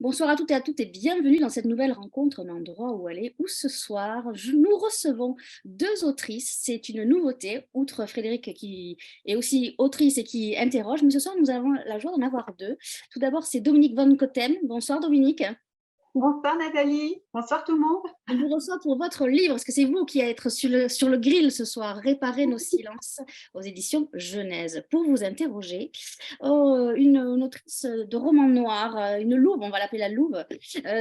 Bonsoir à toutes et à toutes et bienvenue dans cette nouvelle rencontre, un endroit où aller, où ce soir, nous recevons deux autrices. C'est une nouveauté, outre Frédéric qui est aussi autrice et qui interroge, mais ce soir nous avons la joie d'en avoir deux. Tout d'abord, c'est Dominique Von Cotem. Bonsoir Dominique. Bonsoir Nathalie, bonsoir tout le monde. Je vous reçois pour votre livre, parce que c'est vous qui allez être sur le grill ce soir, Réparer nos silences aux éditions Genèse, pour vous interroger. Une autrice de romans noirs, une louve, on va l'appeler la louve,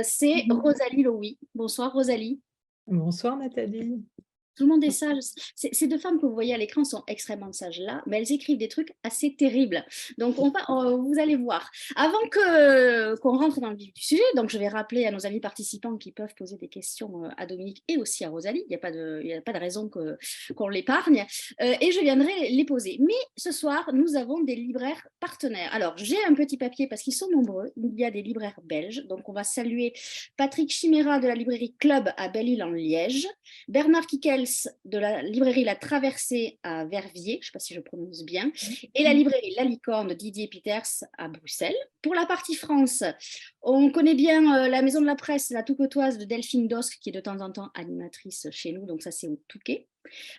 c'est Rosalie Lowy. Bonsoir Rosalie. Bonsoir Nathalie. Tout le monde est sage. Ces deux femmes que vous voyez à l'écran sont extrêmement sages là, mais elles écrivent des trucs assez terribles. Donc, vous allez voir. Avant qu'on rentre dans le vif du sujet, donc je vais rappeler à nos amis participants qui peuvent poser des questions à Dominique et aussi à Rosalie. Il n'y a pas de raison qu'on l'épargne. Et je viendrai les poser. Mais ce soir, nous avons des libraires partenaires. Alors, j'ai un petit papier parce qu'ils sont nombreux. Il y a des libraires belges. Donc, on va saluer Patrick Chiméra de la librairie Club à Belle-Île en Liège, Bernard Kikels de la librairie La Traversée à Verviers, je ne sais pas si je prononce bien, et la librairie La Licorne de Didier Peters à Bruxelles. Pour la partie France, on connaît bien la Maison de la Presse, la Touquetoise de Delphine Dosque, qui est de temps en temps animatrice chez nous, donc ça c'est au Touquet.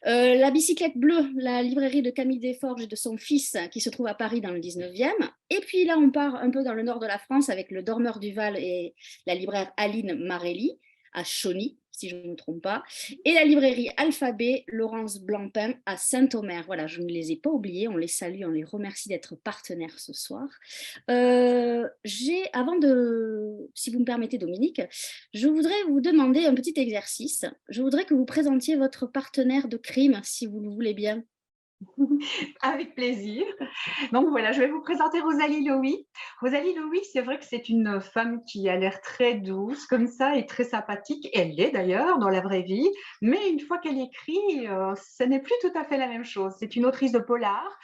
La Bicyclette Bleue, la librairie de Camille Desforges et de son fils, qui se trouve à Paris dans le 19e. Et puis là, on part un peu dans le nord de la France avec le Dormeur du Val et la libraire Aline Marelli à Chauny, si je ne me trompe pas, et la librairie Alphabet, Laurence Blancpain à Saint-Omer. Voilà, je ne les ai pas oubliés, on les salue, on les remercie d'être partenaires ce soir. Si vous me permettez Dominique, je voudrais vous demander un petit exercice. Je voudrais que vous présentiez votre partenaire de crime, si vous le voulez bien. Avec plaisir. Donc voilà, je vais vous présenter Rosalie Lowy. Rosalie Lowy, c'est vrai que c'est une femme qui a l'air très douce comme ça et très sympathique. Elle l'est d'ailleurs dans la vraie vie, mais une fois qu'elle écrit, ce n'est plus tout à fait la même chose. C'est une autrice de polar.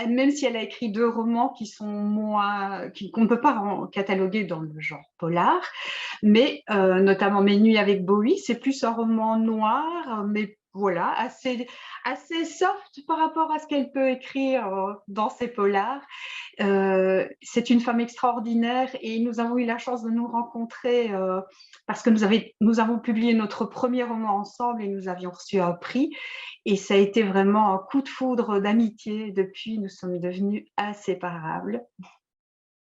Même si elle a écrit deux romans qui sont qu'on ne peut pas cataloguer dans le genre polar, mais notamment Mes nuits avec Bowie, c'est plus un roman noir, mais voilà, assez soft par rapport à ce qu'elle peut écrire dans ses polars. C'est une femme extraordinaire et nous avons eu la chance de nous rencontrer parce que nous avons publié notre premier roman ensemble et nous avions reçu un prix. Et ça a été vraiment un coup de foudre d'amitié. Depuis, nous sommes devenus inséparables.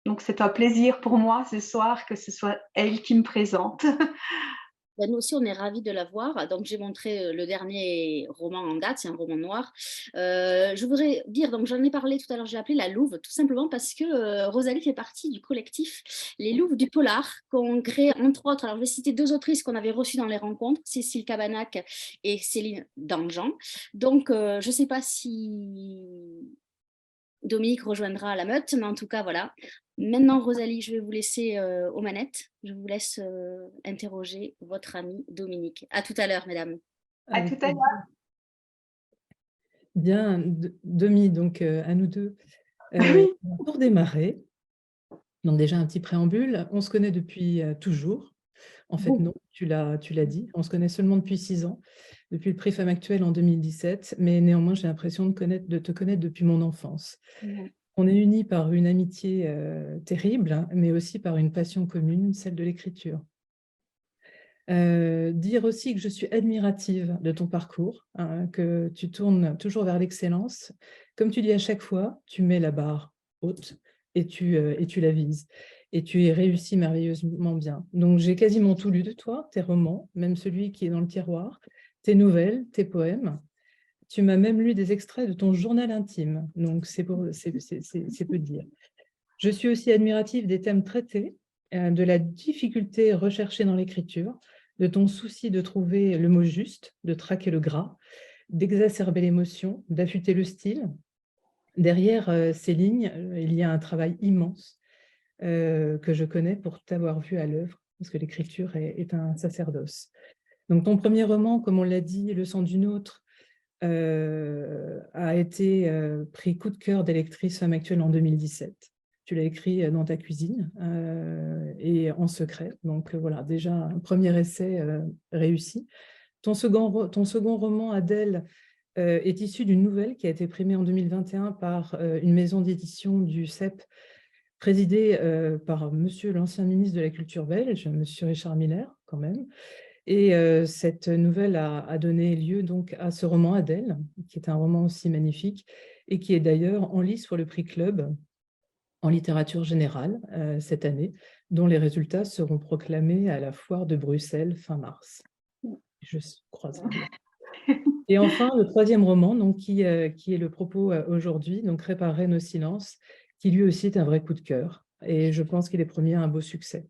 Donc, c'est un plaisir pour moi ce soir que ce soit elle qui me présente. Nous aussi, on est ravis de la voir. Donc, j'ai montré le dernier roman en date, c'est un roman noir. Je voudrais dire, donc j'en ai parlé tout à l'heure, j'ai appelé la Louve, tout simplement parce que Rosalie fait partie du collectif Les Louves du Polar, qu'on crée entre autres. Alors, je vais citer deux autrices qu'on avait reçues dans les rencontres, Cécile Cabanac et Céline Dangean. Donc, je ne sais pas si Dominique rejoindra la meute, mais en tout cas, voilà. Maintenant, Rosalie, je vais vous laisser aux manettes. Je vous laisse interroger votre ami Dominique. À tout à l'heure, mesdames. À tout à l'heure. Bien, Demi, donc à nous deux. Oui. Pour démarrer, donc déjà un petit préambule, on se connaît depuis toujours. En fait, non, tu l'as dit, on se connaît seulement depuis 6 ans, depuis le prix Femme Actuelle en 2017, mais néanmoins, j'ai l'impression de te connaître depuis mon enfance. On est unis par une amitié terrible, hein, mais aussi par une passion commune, celle de l'écriture. Dire aussi que je suis admirative de ton parcours, hein, que tu tournes toujours vers l'excellence. Comme tu dis à chaque fois, tu mets la barre haute et tu la vises. Et tu y réussis merveilleusement bien. Donc, j'ai quasiment tout lu de toi, tes romans, même celui qui est dans le tiroir, tes nouvelles, tes poèmes. Tu m'as même lu des extraits de ton journal intime. Donc, c'est peu dire. Je suis aussi admirative des thèmes traités, de la difficulté recherchée dans l'écriture, de ton souci de trouver le mot juste, de traquer le gras, d'exacerber l'émotion, d'affûter le style. Derrière ces lignes, il y a un travail immense que je connais pour t'avoir vu à l'œuvre, parce que l'écriture est un sacerdoce. Donc ton premier roman, comme on l'a dit, Le sang d'une autre, a été pris coup de cœur des lectrices Femme Actuelle en 2017. Tu l'as écrit dans ta cuisine et en secret. Donc voilà, déjà un premier essai réussi. Ton second roman, Adèle, est issu d'une nouvelle qui a été primée en 2021 par une maison d'édition du CEP présidé par monsieur l'ancien ministre de la Culture belge, monsieur Richard Miller, quand même. Et cette nouvelle a donné lieu donc à ce roman Adèle, qui est un roman aussi magnifique, et qui est d'ailleurs en lice pour le prix Club en littérature générale cette année, dont les résultats seront proclamés à la foire de Bruxelles fin mars. Je croise les doigts. Et enfin, le troisième roman, donc, qui est le propos aujourd'hui, donc Réparer nos silences, qui lui aussi est un vrai coup de cœur. Et je pense qu'il est promis à un beau succès.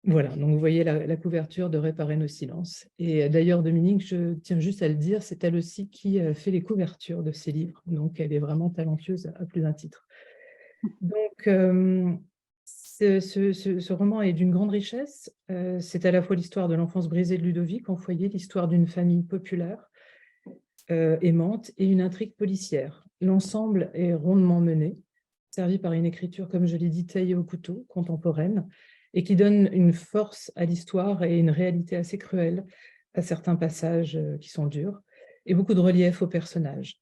Voilà, donc vous voyez la couverture de Réparer nos silences. Et d'ailleurs, Dominique, je tiens juste à le dire, c'est elle aussi qui fait les couvertures de ces livres. Donc, elle est vraiment talentueuse à plus d'un titre. Donc, ce roman est d'une grande richesse. C'est à la fois l'histoire de l'enfance brisée de Ludovic en foyer, l'histoire d'une famille populaire, aimante, et une intrigue policière. L'ensemble est rondement mené, servi par une écriture, comme je l'ai dit, taillée au couteau, contemporaine, et qui donne une force à l'histoire et une réalité assez cruelle à certains passages qui sont durs, et beaucoup de relief aux personnages.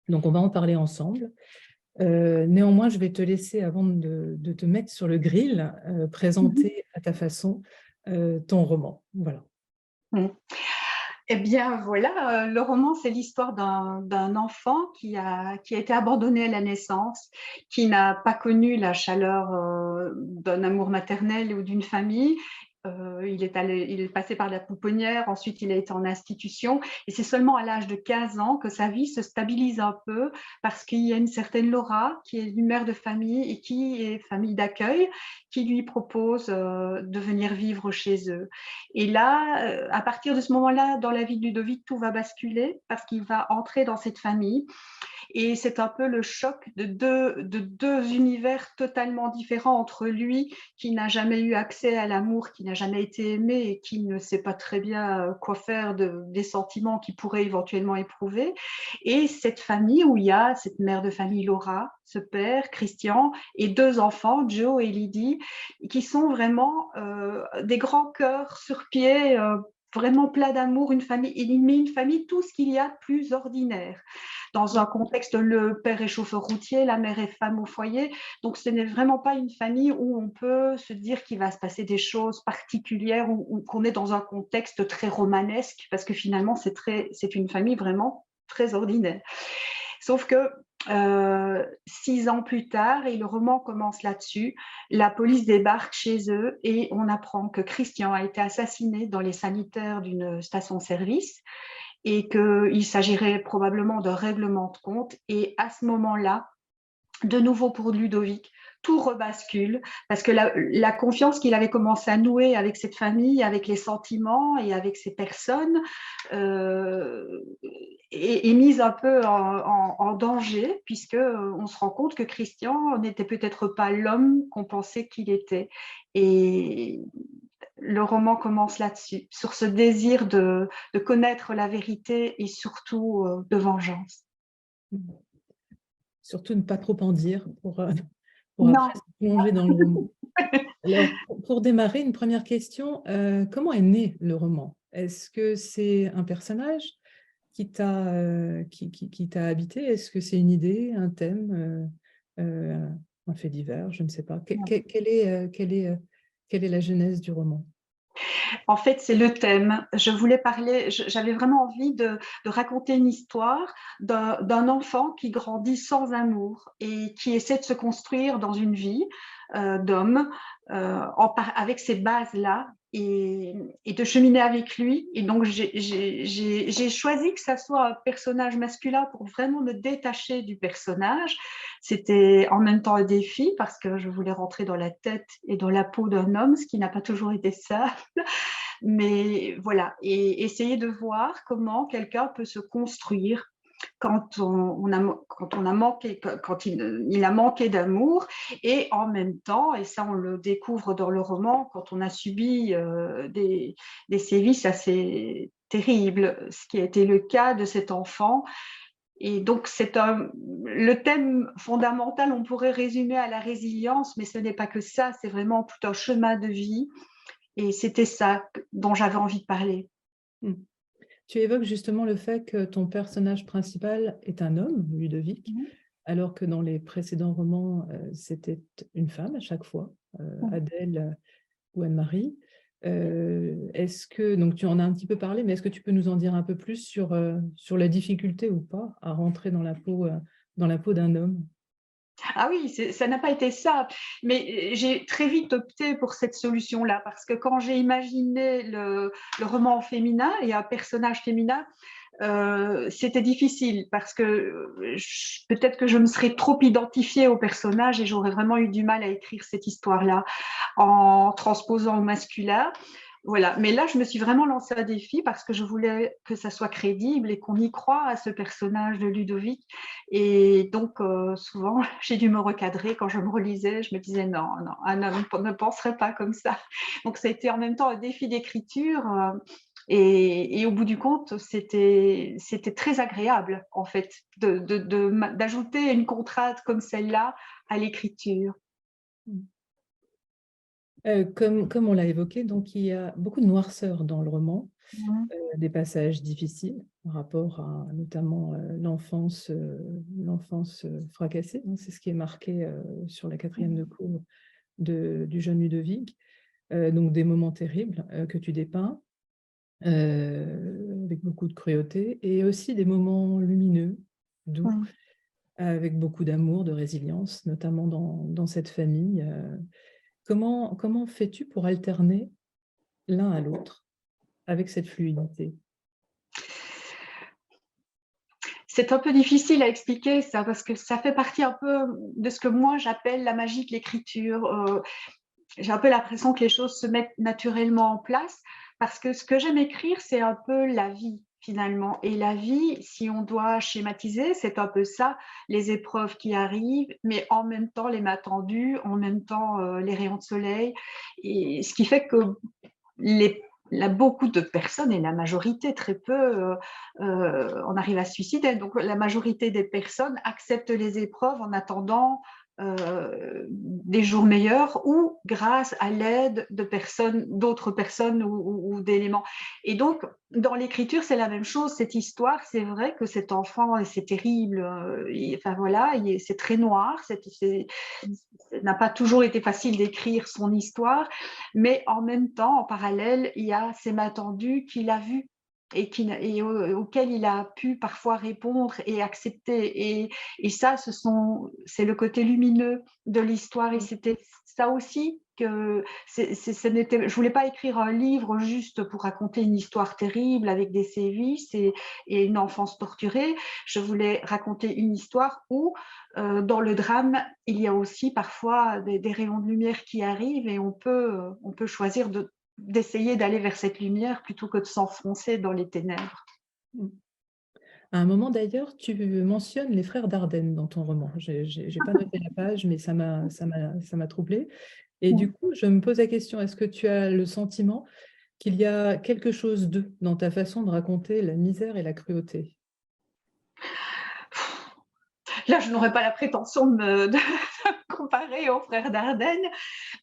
Donc, on va en parler ensemble. Néanmoins, je vais te laisser, avant de te mettre sur le grill, présenter à ta façon ton roman. Voilà. Eh bien, voilà, le roman, c'est l'histoire d'un enfant qui a été abandonné à la naissance, qui n'a pas connu la chaleur d'un amour maternel ou d'une famille. Il est passé par la pouponnière, ensuite il a été en institution, et c'est seulement à l'âge de 15 ans que sa vie se stabilise un peu, parce qu'il y a une certaine Laura, qui est une mère de famille et qui est famille d'accueil, qui lui propose de venir vivre chez eux. Et là, à partir de ce moment-là, dans la vie de Ludovic, tout va basculer, parce qu'il va entrer dans cette famille. Et c'est un peu le choc de deux univers totalement différents entre lui, qui n'a jamais eu accès à l'amour, qui n'a jamais été aimé et qui ne sait pas très bien quoi faire des sentiments qu'il pourrait éventuellement éprouver. Et cette famille où il y a cette mère de famille Laura, ce père Christian, et deux enfants, Joe et Lydie, qui sont vraiment des grands cœurs sur pied, vraiment plein d'amour, une famille, il met une famille, tout ce qu'il y a de plus ordinaire. Dans un contexte, le père est chauffeur routier, la mère est femme au foyer, donc ce n'est vraiment pas une famille où on peut se dire qu'il va se passer des choses particulières ou qu'on est dans un contexte très romanesque, parce que finalement c'est une famille vraiment très ordinaire. Sauf que 6 ans plus tard, et le roman commence là-dessus, la police débarque chez eux et on apprend que Christian a été assassiné dans les sanitaires d'une station-service et qu'il s'agirait probablement d'un règlement de compte. Et à ce moment-là, de nouveau pour Ludovic, tout rebascule parce que la confiance qu'il avait commencé à nouer avec cette famille, avec les sentiments et avec ces personnes est mise un peu en danger, puisque on se rend compte que Christian n'était peut-être pas l'homme qu'on pensait qu'il était. Et le roman commence là-dessus, sur ce désir de connaître la vérité et surtout de vengeance. Surtout ne pas trop en dire pour Non. après se plonger dans le roman. Alors, pour démarrer, une première question, comment est né le roman? Est-ce que c'est un personnage qui t'a habité? Est-ce que c'est une idée, un thème, un fait divers? Je ne sais pas. Quelle est la genèse du roman? En fait, c'est le thème. Je voulais parler, j'avais vraiment envie de raconter une histoire d'un enfant qui grandit sans amour et qui essaie de se construire dans une vie d'homme avec ces bases-là et de cheminer avec lui. Et donc, j'ai choisi que ça soit un personnage masculin pour vraiment me détacher du personnage. C'était en même temps un défi parce que je voulais rentrer dans la tête et dans la peau d'un homme, ce qui n'a pas toujours été ça. Mais voilà, et essayer de voir comment quelqu'un peut se construire quand il a manqué d'amour, et en même temps, et ça on le découvre dans le roman, quand on a subi des sévices assez terribles, ce qui a été le cas de cet enfant. Et donc, le thème fondamental, on pourrait résumer à la résilience, mais ce n'est pas que ça, c'est vraiment tout un chemin de vie. Et c'était ça dont j'avais envie de parler. Tu évoques justement le fait que ton personnage principal est un homme, Ludovic. alors que dans les précédents romans, c'était une femme à chaque fois, Adèle ou Anne-Marie. Est-ce que, donc tu en as un petit peu parlé, mais est-ce que tu peux nous en dire un peu plus sur la difficulté ou pas à rentrer dans la peau d'un homme? Ah oui, ça n'a pas été ça, mais j'ai très vite opté pour cette solution-là, parce que quand j'ai imaginé le roman féminin et un personnage féminin, c'était difficile, parce que peut-être que je me serais trop identifiée au personnage et j'aurais vraiment eu du mal à écrire cette histoire-là en transposant au masculin. Voilà. Mais là, je me suis vraiment lancée un défi parce que je voulais que ça soit crédible et qu'on y croit à ce personnage de Ludovic. Et donc, souvent, j'ai dû me recadrer quand je me relisais. Je me disais, non, non, un homme ne penserait pas comme ça. Donc, ça a été en même temps un défi d'écriture. Et au bout du compte, c'était très agréable, en fait, d'ajouter une contrainte comme celle-là à l'écriture. Comme on l'a évoqué, donc il y a beaucoup de noirceur dans le roman, Mmh. des passages difficiles par rapport à notamment l'enfance fracassée, hein, c'est ce qui est marqué sur la 4e de cour du jeune Ludovic, donc des moments terribles que tu dépeins, avec beaucoup de cruauté, et aussi des moments lumineux, doux, Mmh. avec beaucoup d'amour, de résilience, notamment dans cette famille. Comment fais-tu pour alterner l'un à l'autre avec cette fluidité? C'est un peu difficile à expliquer ça, parce que ça fait partie un peu de ce que moi j'appelle la magie de l'écriture. J'ai un peu l'impression que les choses se mettent naturellement en place, parce que ce que j'aime écrire, c'est un peu la vie finalement. Et la vie, si on doit schématiser, c'est un peu ça, les épreuves qui arrivent, mais en même temps les mains tendues, en même temps les rayons de soleil. Et ce qui fait que beaucoup de personnes, et la majorité, très peu, on arrive à se suicider. Donc la majorité des personnes acceptent les épreuves en attendant des jours meilleurs, ou grâce à l'aide d'autres personnes ou d'éléments. Et donc, dans l'écriture, c'est la même chose. Cette histoire, c'est vrai que cet enfant, c'est terrible. Enfin voilà, c'est très noir. Ça n'a pas toujours été facile d'écrire son histoire, mais en même temps, en parallèle, il y a ces mains tendues qu'il a vues et auxquelles il a pu parfois répondre et accepter. Et ça, c'est le côté lumineux de l'histoire. Et c'était ça aussi que je voulais pas écrire un livre juste pour raconter une histoire terrible avec des sévices et une enfance torturée. Je voulais raconter une histoire où, dans le drame, il y a aussi parfois des rayons de lumière qui arrivent, et on peut choisir d'essayer d'aller vers cette lumière plutôt que de s'enfoncer dans les ténèbres. À un moment d'ailleurs, tu mentionnes les frères Dardenne dans ton roman. J'ai pas noté la page, mais ça m'a troublée. Et du coup, je me pose la question, est-ce que tu as le sentiment qu'il y a quelque chose d'eux dans ta façon de raconter la misère et la cruauté? Là, je n'aurais pas la prétention de me comparer aux frères Dardenne.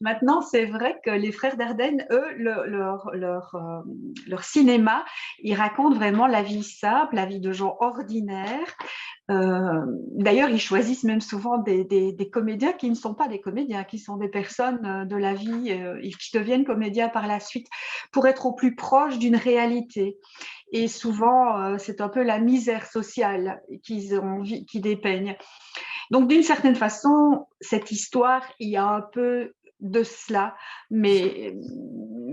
Maintenant, c'est vrai que les frères Dardenne, eux, leur cinéma, ils racontent vraiment la vie simple, la vie de gens ordinaires. D'ailleurs, ils choisissent même souvent des comédiens qui ne sont pas des comédiens, qui sont des personnes de la vie et qui deviennent comédiens par la suite, pour être au plus proche d'une réalité. Et souvent, c'est un peu la misère sociale qu'ils dépeignent. Donc, d'une certaine façon, cette histoire, il y a un peu de cela, mais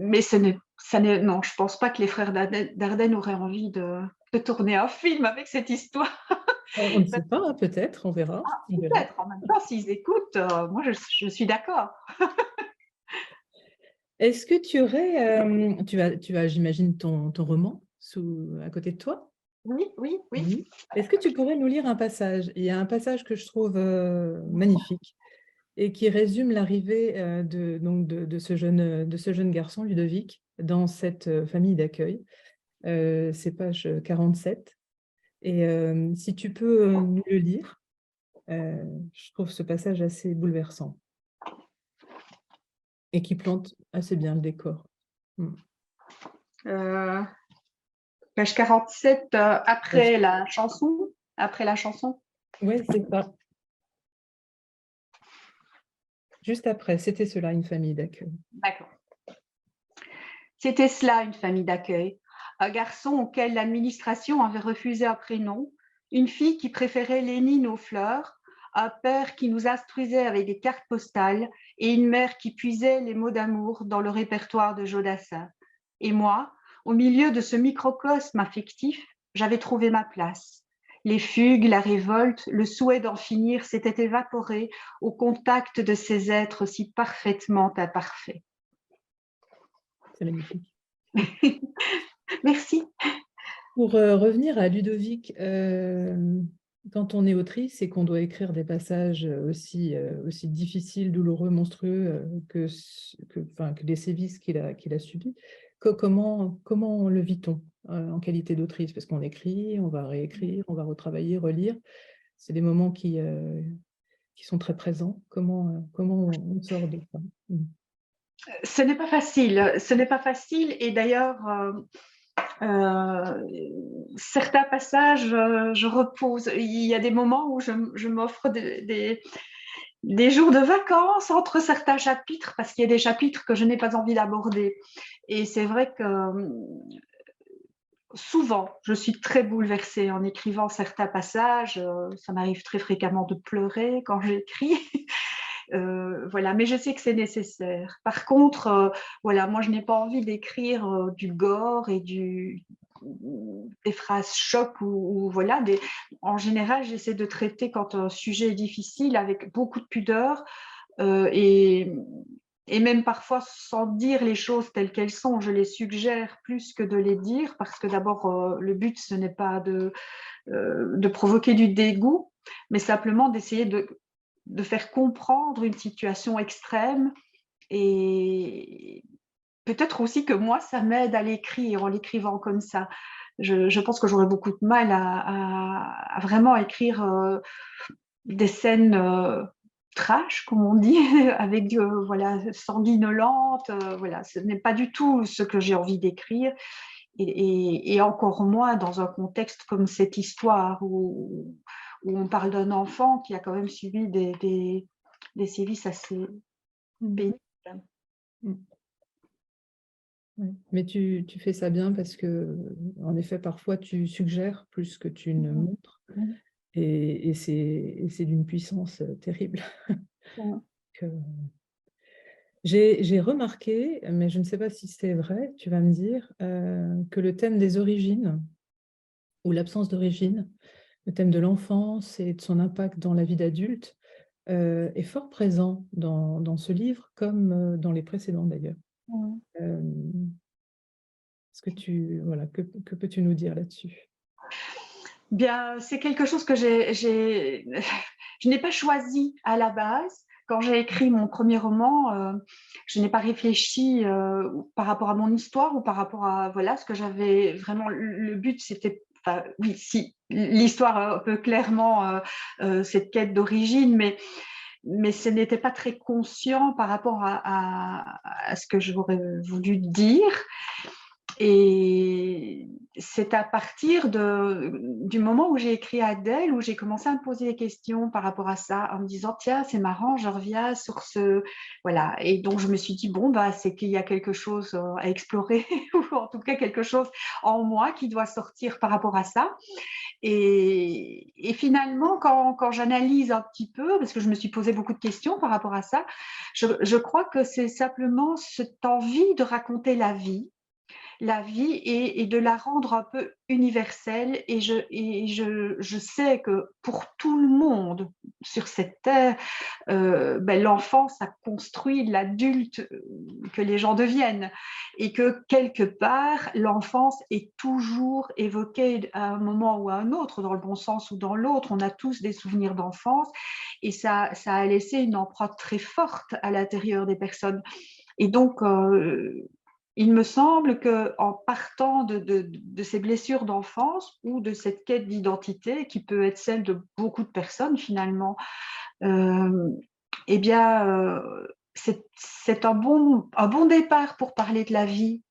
non, je ne pense pas que les frères Dardenne auraient envie de tourner un film avec cette histoire. On ne sait pas, hein, peut-être, on verra. On verra. Peut-être, en même temps, s'ils écoutent, moi, je suis d'accord. Est-ce que tu aurais, tu as, j'imagine, ton roman à côté de toi? Oui, oui, oui. Oui. Est-ce que tu pourrais nous lire un passage? Il y a un passage que je trouve magnifique et qui résume l'arrivée de ce jeune garçon, Ludovic, dans cette famille d'accueil. C'est page 47. Et si tu peux nous le lire, je trouve ce passage assez bouleversant et qui plante assez bien le décor. Euh, Page 47, après la chanson. Après la chanson. Oui, c'est ça. Juste après, c'était cela, une famille d'accueil. D'accord. C'était cela, une famille d'accueil. Un garçon auquel l'administration avait refusé un prénom, une fille qui préférait Lénine aux fleurs, un père qui nous instruisait avec des cartes postales et une mère qui puisait les mots d'amour dans le répertoire de Jodassin. Et moi, au milieu de ce microcosme affectif, j'avais trouvé ma place. Les fugues, la révolte, le souhait d'en finir s'étaient évaporés au contact de ces êtres si parfaitement imparfaits. C'est magnifique. Merci. Pour revenir à Ludovic, quand on est autrice et qu'on doit écrire des passages aussi difficiles, douloureux, monstrueux que les sévices qu'il a subis, comment le vit-on en qualité d'autrice? Parce qu'on écrit, on va réécrire, on va retravailler, relire. C'est des moments qui sont très présents. Comment on sort de ça? Ce n'est pas facile, et d'ailleurs, certains passages, je repose. Il y a des moments où je m'offre des jours de vacances entre certains chapitres, parce qu'il y a des chapitres que je n'ai pas envie d'aborder. Et c'est vrai que souvent, je suis très bouleversée en écrivant certains passages. Ça m'arrive très fréquemment de pleurer quand j'écris. Voilà, mais je sais que c'est nécessaire. Par contre, voilà, moi, je n'ai pas envie d'écrire du gore et des phrases choc ou voilà. En général, j'essaie de traiter quand un sujet est difficile avec beaucoup de pudeur et même parfois sans dire les choses telles qu'elles sont. Je les suggère plus que de les dire parce que d'abord, le but, ce n'est pas de provoquer du dégoût, mais simplement d'essayer de faire comprendre une situation extrême et peut-être aussi que moi, ça m'aide à l'écrire en l'écrivant comme ça. Je pense que j'aurais beaucoup de mal à vraiment écrire des scènes trash, comme on dit, avec voilà, sanguinolentes. Voilà, ce n'est pas du tout ce que j'ai envie d'écrire. Et encore moins dans un contexte comme cette histoire où on parle d'un enfant qui a quand même subi des sévices assez pénibles. Oui. Mais tu fais ça bien parce que, en effet, parfois tu suggères plus que tu ne montres. Et c'est d'une puissance terrible. Que... J'ai remarqué, mais je ne sais pas si c'est vrai, tu vas me dire, que le thème des origines ou l'absence d'origine, le thème de l'enfance et de son impact dans la vie d'adulte, est fort présent dans ce livre, comme dans les précédents d'ailleurs. Est-ce que voilà, que peux-tu nous dire là-dessus? Bien, c'est quelque chose que je n'ai pas choisi à la base. Quand j'ai écrit mon premier roman, je n'ai pas réfléchi par rapport à mon histoire ou par rapport à voilà, ce que j'avais vraiment. Le but, c'était. Enfin, oui, si, l'histoire peut clairement cette quête d'origine, mais ce n'était pas très conscient par rapport à ce que j'aurais voulu dire. Et c'est à partir du moment où j'ai écrit Adèle, où j'ai commencé à me poser des questions par rapport à ça, en me disant, tiens, c'est marrant, je reviens sur ce... Voilà. Et donc, je me suis dit, bon, bah, c'est qu'il y a quelque chose à explorer, ou en tout cas quelque chose en moi qui doit sortir par rapport à ça. Et finalement, quand j'analyse un petit peu, parce que je me suis posé beaucoup de questions par rapport à ça, je crois que c'est simplement cette envie de raconter la vie et de la rendre un peu universelle. Et je sais que pour tout le monde sur cette terre, l'enfance a construit l'adulte que les gens deviennent. Et que quelque part, l'enfance est toujours évoquée à un moment ou à un autre, dans le bon sens ou dans l'autre. On a tous des souvenirs d'enfance et ça a laissé une empreinte très forte à l'intérieur des personnes. Et donc, il me semble qu'en partant de ces blessures d'enfance ou de cette quête d'identité, qui peut être celle de beaucoup de personnes finalement, eh bien, c'est un bon départ pour parler de la vie,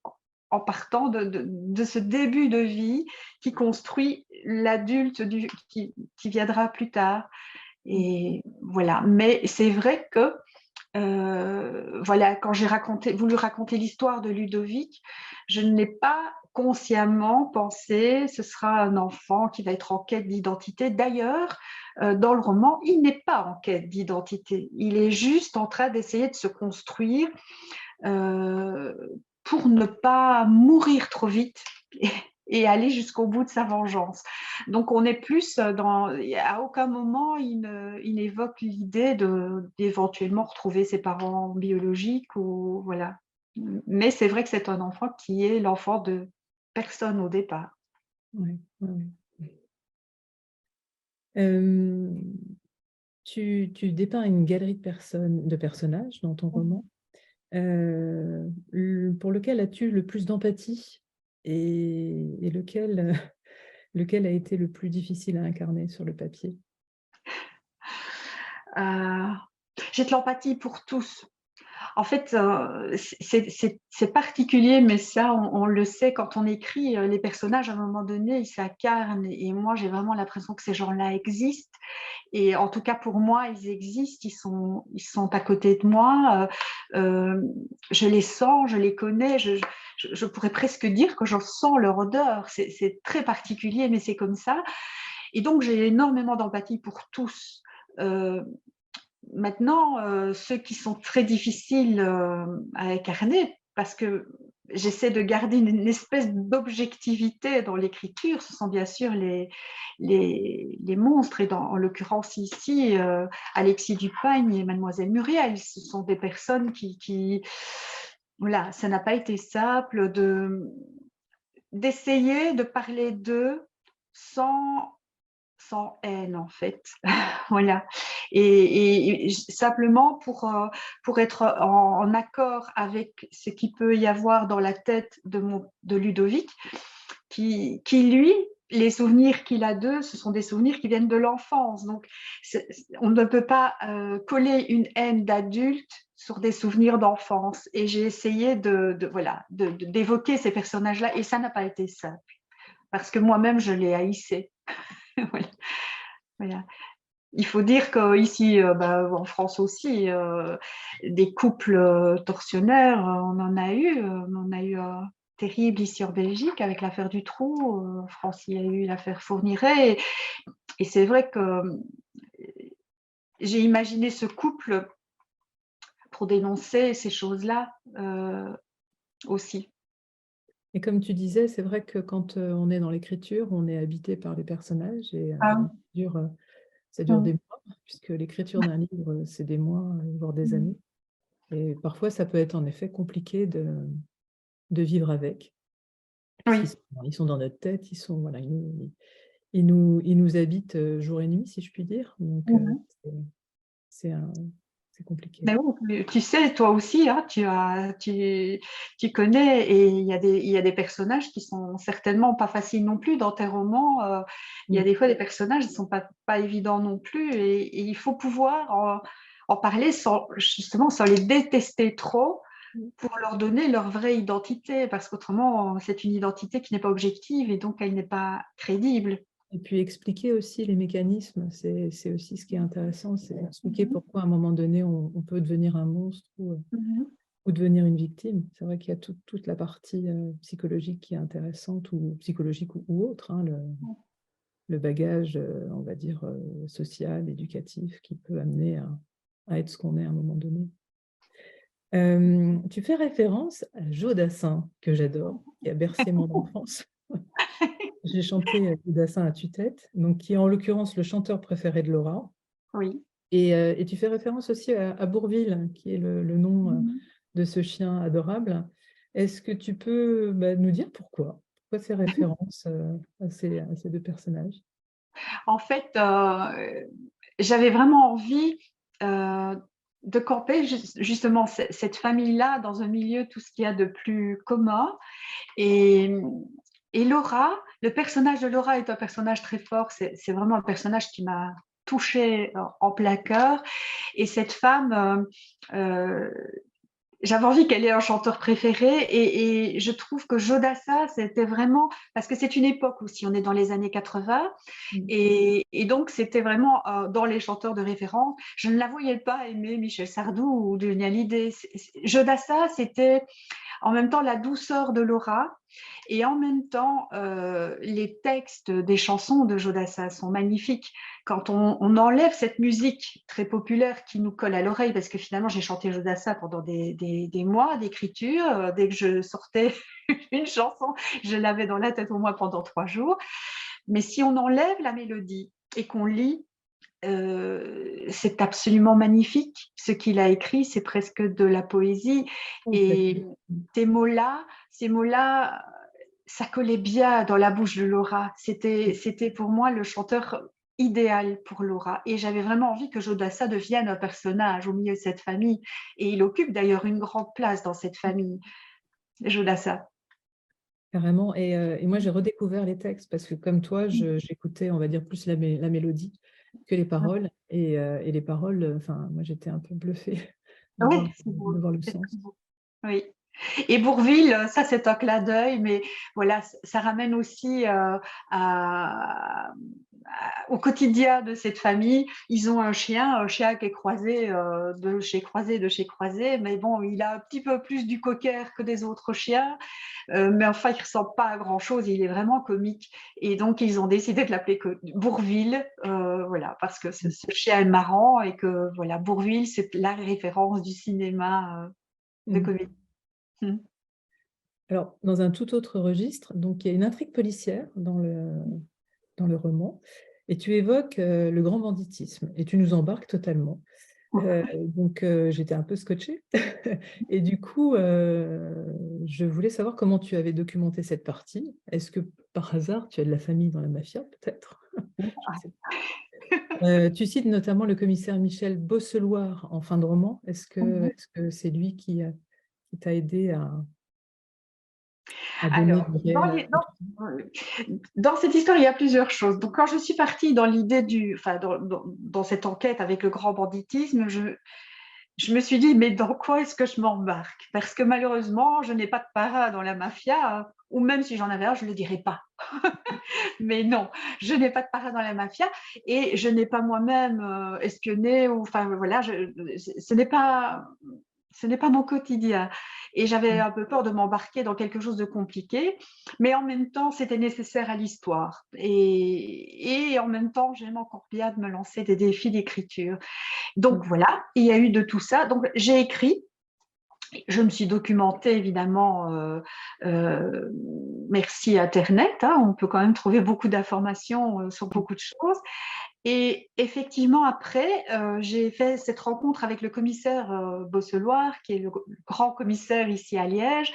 en partant de ce début de vie qui construit l'adulte qui viendra plus tard. Et voilà. Mais c'est vrai que Voilà, quand j'ai voulu raconter l'histoire de Ludovic, je n'ai pas consciemment pensé ce sera un enfant qui va être en quête d'identité. D'ailleurs, dans le roman, il n'est pas en quête d'identité. Il est juste en train d'essayer de se construire euh, pour ne pas mourir trop vite et aller jusqu'au bout de sa vengeance. Donc on est plus à aucun moment il évoque l'idée d'éventuellement retrouver ses parents biologiques ou voilà. Mais c'est vrai que c'est un enfant qui est l'enfant de personne au départ. Ouais, ouais, ouais. Euh, tu dépeins une galerie de personnages dans ton roman. Pour lequel as-tu le plus d'empathie et lequel a été le plus difficile à incarner sur le papier? Euh, j'ai de l'empathie pour tous. En fait, c'est particulier, mais ça, on le sait quand on écrit. Les personnages, à un moment donné, ils s'incarnent. Et moi, j'ai vraiment l'impression que ces gens-là existent. Et en tout cas, pour moi, ils existent. Ils sont à côté de moi. Je les sens, je les connais. Je pourrais presque dire que j'en sens leur odeur. C'est très particulier, mais c'est comme ça. Et donc, j'ai énormément d'empathie pour tous. Euh, Maintenant, ceux qui sont très difficiles à incarner, parce que j'essaie de garder une espèce d'objectivité dans l'écriture, ce sont bien sûr les monstres, et en l'occurrence ici, Alexis Dupagne et Mademoiselle Muriel, ce sont des personnes voilà, ça n'a pas été simple d'essayer de parler d'eux sans haine, en fait. Voilà. Et simplement pour être en accord avec ce qu'il peut y avoir dans la tête de Ludovic, qui lui, les souvenirs qu'il a d'eux, ce sont des souvenirs qui viennent de l'enfance. Donc, on ne peut pas coller une haine d'adulte sur des souvenirs d'enfance. Et j'ai essayé d'évoquer ces personnages-là, et ça n'a pas été simple, parce que moi-même, je les haïssais. Voilà. Voilà. Il faut dire qu'ici, en France aussi, des couples tortionnaires, on en a eu. On en a eu terrible ici en Belgique avec l'affaire du Trou. En France, il y a eu l'affaire Fourniret. Et c'est vrai que j'ai imaginé ce couple pour dénoncer ces choses-là aussi. Et comme tu disais, c'est vrai que quand on est dans l'écriture, on est habité par les personnages et Ah ça dure des mois, puisque l'écriture d'un livre, c'est des mois, voire des années. Et parfois, ça peut être en effet compliqué de vivre avec. oui. Ils sont dans notre tête, voilà, ils nous habitent jour et nuit, si je puis dire. Donc, c'est compliqué. Mais oui, tu sais, toi aussi, hein, tu connais, et il y a des personnages qui sont certainement pas faciles non plus dans tes romans. Il y a des fois des personnages qui sont pas évidents non plus, et il faut pouvoir en parler justement sans les détester trop, pour leur donner leur vraie identité, parce qu'autrement, c'est une identité qui n'est pas objective et donc elle n'est pas crédible. Et puis expliquer aussi les mécanismes, c'est aussi ce qui est intéressant, c'est expliquer pourquoi à un moment donné on peut devenir un monstre ou devenir une victime. C'est vrai qu'il y a toute la partie psychologique qui est intéressante, ou psychologique ou autre, hein, le bagage, on va dire, social, éducatif, qui peut amener à être ce qu'on est à un moment donné. Tu fais référence à Joe Dassin, que j'adore, qui a bercé mon enfance. J'ai chanté Joe Dassin à tue-tête, donc qui est en l'occurrence le chanteur préféré de Laura. Oui. Et tu fais référence aussi à Bourvil, qui est le nom de ce chien adorable. Est-ce que tu peux nous dire pourquoi ces références à ces deux personnages? En fait, j'avais vraiment envie de camper justement cette famille-là dans un milieu, tout ce qu'il y a de plus commun. Et, et Laura, le personnage de Laura est un personnage très fort. C'est vraiment un personnage qui m'a touchée en plein cœur. Et cette femme, j'avais envie qu'elle ait un chanteur préféré et je trouve que Jodassin, c'était vraiment, parce que c'est une époque aussi, on est dans les années 80 Mm. et donc c'était vraiment dans les chanteurs de référence. Je ne la voyais pas aimer Michel Sardou ou Johnny Hallyday. Jodassin, c'était en même temps la douceur de Laura et en même temps les textes des chansons de Jodassin sont magnifiques. Quand on enlève cette musique très populaire qui nous colle à l'oreille, parce que finalement j'ai chanté Jodassin pendant des mois d'écriture, dès que je sortais une chanson, je l'avais dans la tête au moins pendant 3 jours. Mais si on enlève la mélodie et qu'on lit, c'est absolument magnifique. Ce qu'il a écrit, c'est presque de la poésie. Et Complètement. ces mots-là, ça collait bien dans la bouche de Laura. C'était pour moi le chanteur idéal pour Laura. Et j'avais vraiment envie que Jodassin devienne un personnage au milieu de cette famille. Et il occupe d'ailleurs une grande place dans cette famille, Jodassin. Carrément. Et moi, j'ai redécouvert les textes parce que comme toi, j'écoutais, on va dire, plus la mélodie que les paroles. Et les paroles, enfin, moi, j'étais un peu bluffée de Oui, voir, c'est beau. de voir le C'est très sens. beau. Oui. Et Bourvil, ça c'est un clin d'œil, mais voilà, ça ramène aussi au quotidien de cette famille. Ils ont un chien qui est croisé de chez croisé, mais bon, il a un petit peu plus du cocker que des autres chiens, mais enfin, il ne ressemble pas à grand-chose, il est vraiment comique. Et donc, ils ont décidé de l'appeler Bourvil, voilà, parce que ce chien est marrant et que voilà, Bourvil, c'est la référence du cinéma de Mm. comédie. Mm. Alors, dans un tout autre registre, donc il y a une intrigue policière dans le roman, et tu évoques le grand banditisme, et tu nous embarques totalement. J'étais un peu scotchée. Et du coup, je voulais savoir comment tu avais documenté cette partie. Est-ce que par hasard, tu as de la famille dans la mafia, peut-être? Je sais pas. Tu cites notamment le commissaire Michel Bosseloir en fin de roman. Mhm. Est-ce que c'est lui qui t'a aidé à donner Alors, du réel à tout ça? dans cette histoire, il y a plusieurs choses. Donc, quand je suis partie dans l'idée enfin, dans cette enquête avec le grand banditisme, je me suis dit, mais dans quoi est-ce que je m'embarque? Parce que malheureusement, je n'ai pas de parrain dans la mafia, ou même si j'en avais un, je ne le dirais pas. Mais non, je n'ai pas de parrain dans la mafia et je n'ai pas moi-même espionné ou, enfin, voilà, ce n'est pas mon quotidien. Et j'avais un peu peur de m'embarquer dans quelque chose de compliqué, mais en même temps, c'était nécessaire à l'histoire. Et en même temps, j'aime encore bien de me lancer des défis d'écriture. Donc voilà, il y a eu de tout ça. Donc j'ai écrit. Je me suis documentée évidemment, merci Internet, hein, on peut quand même trouver beaucoup d'informations sur beaucoup de choses. Et effectivement, après, j'ai fait cette rencontre avec le commissaire Bosseloir, qui est le grand commissaire ici à Liège,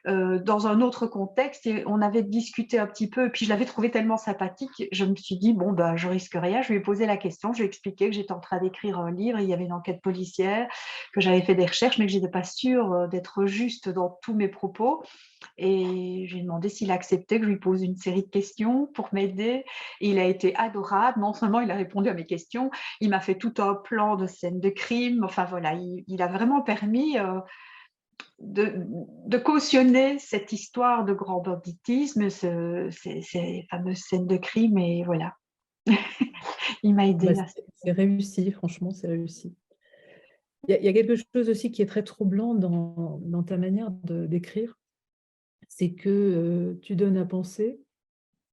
dans un autre contexte. Et on avait discuté un petit peu, et puis je l'avais trouvé tellement sympathique, je me suis dit, bon, ben, je risque rien, je lui ai posé la question, je lui ai expliqué que j'étais en train d'écrire un livre, il y avait une enquête policière, que j'avais fait des recherches, mais que je n'étais pas sûre d'être juste dans tous mes propos. Et je lui ai demandé s'il acceptait que je lui pose une série de questions pour m'aider. Et il a été adorable. Non seulement il a répondu à mes questions, il m'a fait tout un plan de scène de crime. Enfin voilà, il a vraiment permis de cautionner cette histoire de grand banditisme, ces fameuses scènes de crime. Et voilà, il m'a aidé Bah, là. c'est réussi, franchement, c'est réussi. Il y a quelque chose aussi qui est très troublant dans ta manière d'écrire, c'est que tu donnes à penser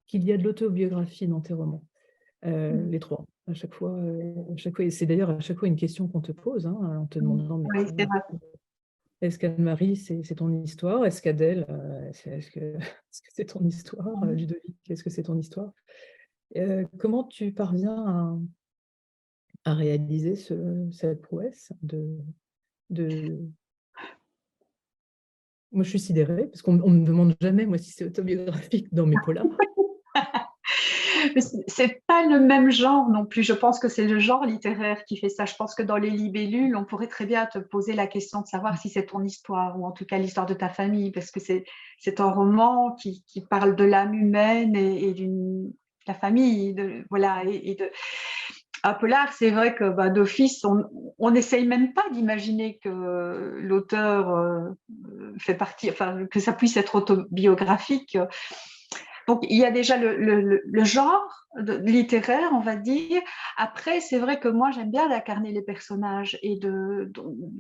qu'il y a de l'autobiographie dans tes romans, les trois. À chaque fois, et c'est d'ailleurs à chaque fois une question qu'on te pose, hein, en te demandant, mais Oui, c'est vrai. est-ce qu'Anne-Marie, c'est ton histoire? Est-ce qu'Adèle, est-ce que c'est ton histoire? Ludovic, est-ce que c'est ton histoire? Comment tu parviens à réaliser cette prouesse de... Moi, je suis sidérée, parce qu'on ne me demande jamais, moi, si c'est autobiographique dans mes polars. C'est pas le même genre non plus. Je pense que c'est le genre littéraire qui fait ça. Je pense que dans les libellules, on pourrait très bien te poser la question de savoir si c'est ton histoire ou en tout cas l'histoire de ta famille, parce que c'est un roman qui parle de l'âme humaine et la famille, voilà, Un polar, c'est vrai que d'office, on n'essaye même pas d'imaginer que l'auteur fait partie, enfin, que ça puisse être autobiographique. Donc, il y a déjà le genre littéraire, on va dire. Après, c'est vrai que moi, j'aime bien d'incarner les personnages.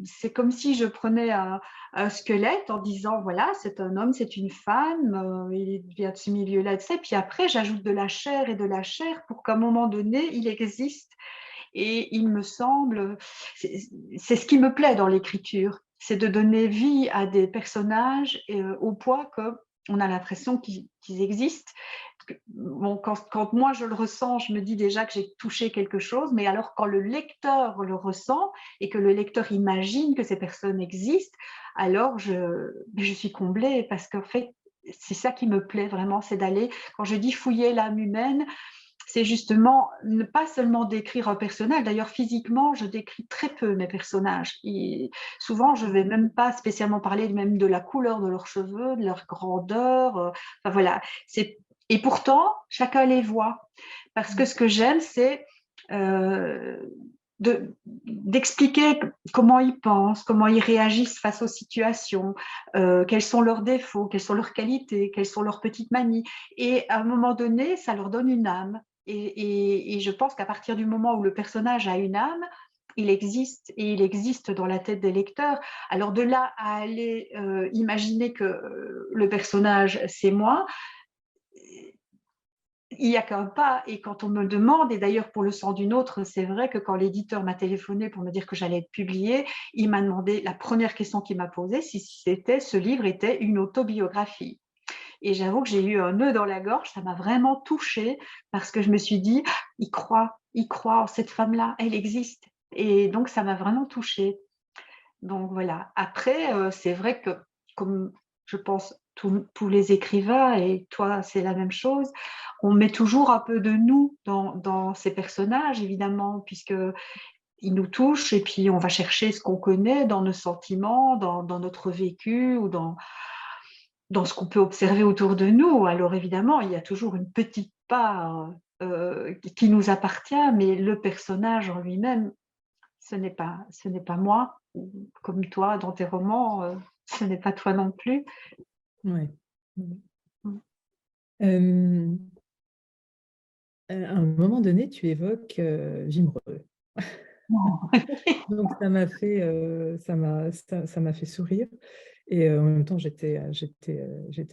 C'est comme si je prenais un squelette en disant, voilà, c'est un homme, c'est une femme, il vient de ce milieu-là, etc. Puis après, j'ajoute de la chair et de la chair pour qu'à un moment donné, il existe. Et il me semble, c'est ce qui me plaît dans l'écriture, c'est de donner vie à des personnages au point qu'on a l'impression qu'ils existent. Bon, quand moi je le ressens, je me dis déjà que j'ai touché quelque chose, mais alors quand le lecteur le ressent et que le lecteur imagine que ces personnes existent, alors je suis comblée parce qu'en fait, c'est ça qui me plaît vraiment, c'est d'aller, quand je dis fouiller l'âme humaine, c'est justement ne pas seulement décrire un personnage. D'ailleurs, physiquement, je décris très peu mes personnages. Et souvent, je ne vais même pas spécialement parler même de la couleur de leurs cheveux, de leur grandeur. Enfin, voilà. Et pourtant, chacun les voit. Parce que ce que j'aime, c'est euh, d'expliquer comment ils pensent, comment ils réagissent face aux situations, quels sont leurs défauts, quelles sont leurs qualités, quelles sont leurs petites manies. Et à un moment donné, ça leur donne une âme. Et je pense qu'à partir du moment où le personnage a une âme, il existe et il existe dans la tête des lecteurs. Alors de là à aller imaginer que le personnage, c'est moi, il n'y a qu'un pas. Et quand on me demande, et d'ailleurs pour Le sang d'une autre, c'est vrai que quand l'éditeur m'a téléphoné pour me dire que j'allais être publiée, il m'a demandé, la première question qu'il m'a posée, si ce livre était une autobiographie. Et j'avoue que j'ai eu un nœud dans la gorge, ça m'a vraiment touchée parce que je me suis dit, il croit en cette femme-là, elle existe. Et donc ça m'a vraiment touchée. Donc voilà. Après, c'est vrai que comme je pense tous les écrivains, et toi c'est la même chose, on met toujours un peu de nous dans ces personnages, évidemment, puisque ils nous touchent et puis on va chercher ce qu'on connaît dans nos sentiments, dans notre vécu ou dans ce qu'on peut observer autour de nous. Alors évidemment, il y a toujours une petite part qui nous appartient, mais le personnage en lui-même, ce n'est pas moi, comme toi dans tes romans, ce n'est pas toi non plus. Ouais. Mm. À un moment donné, tu évoques Vimereux. Donc ça m'a fait, ça m'a fait sourire. Et en même temps, j'étais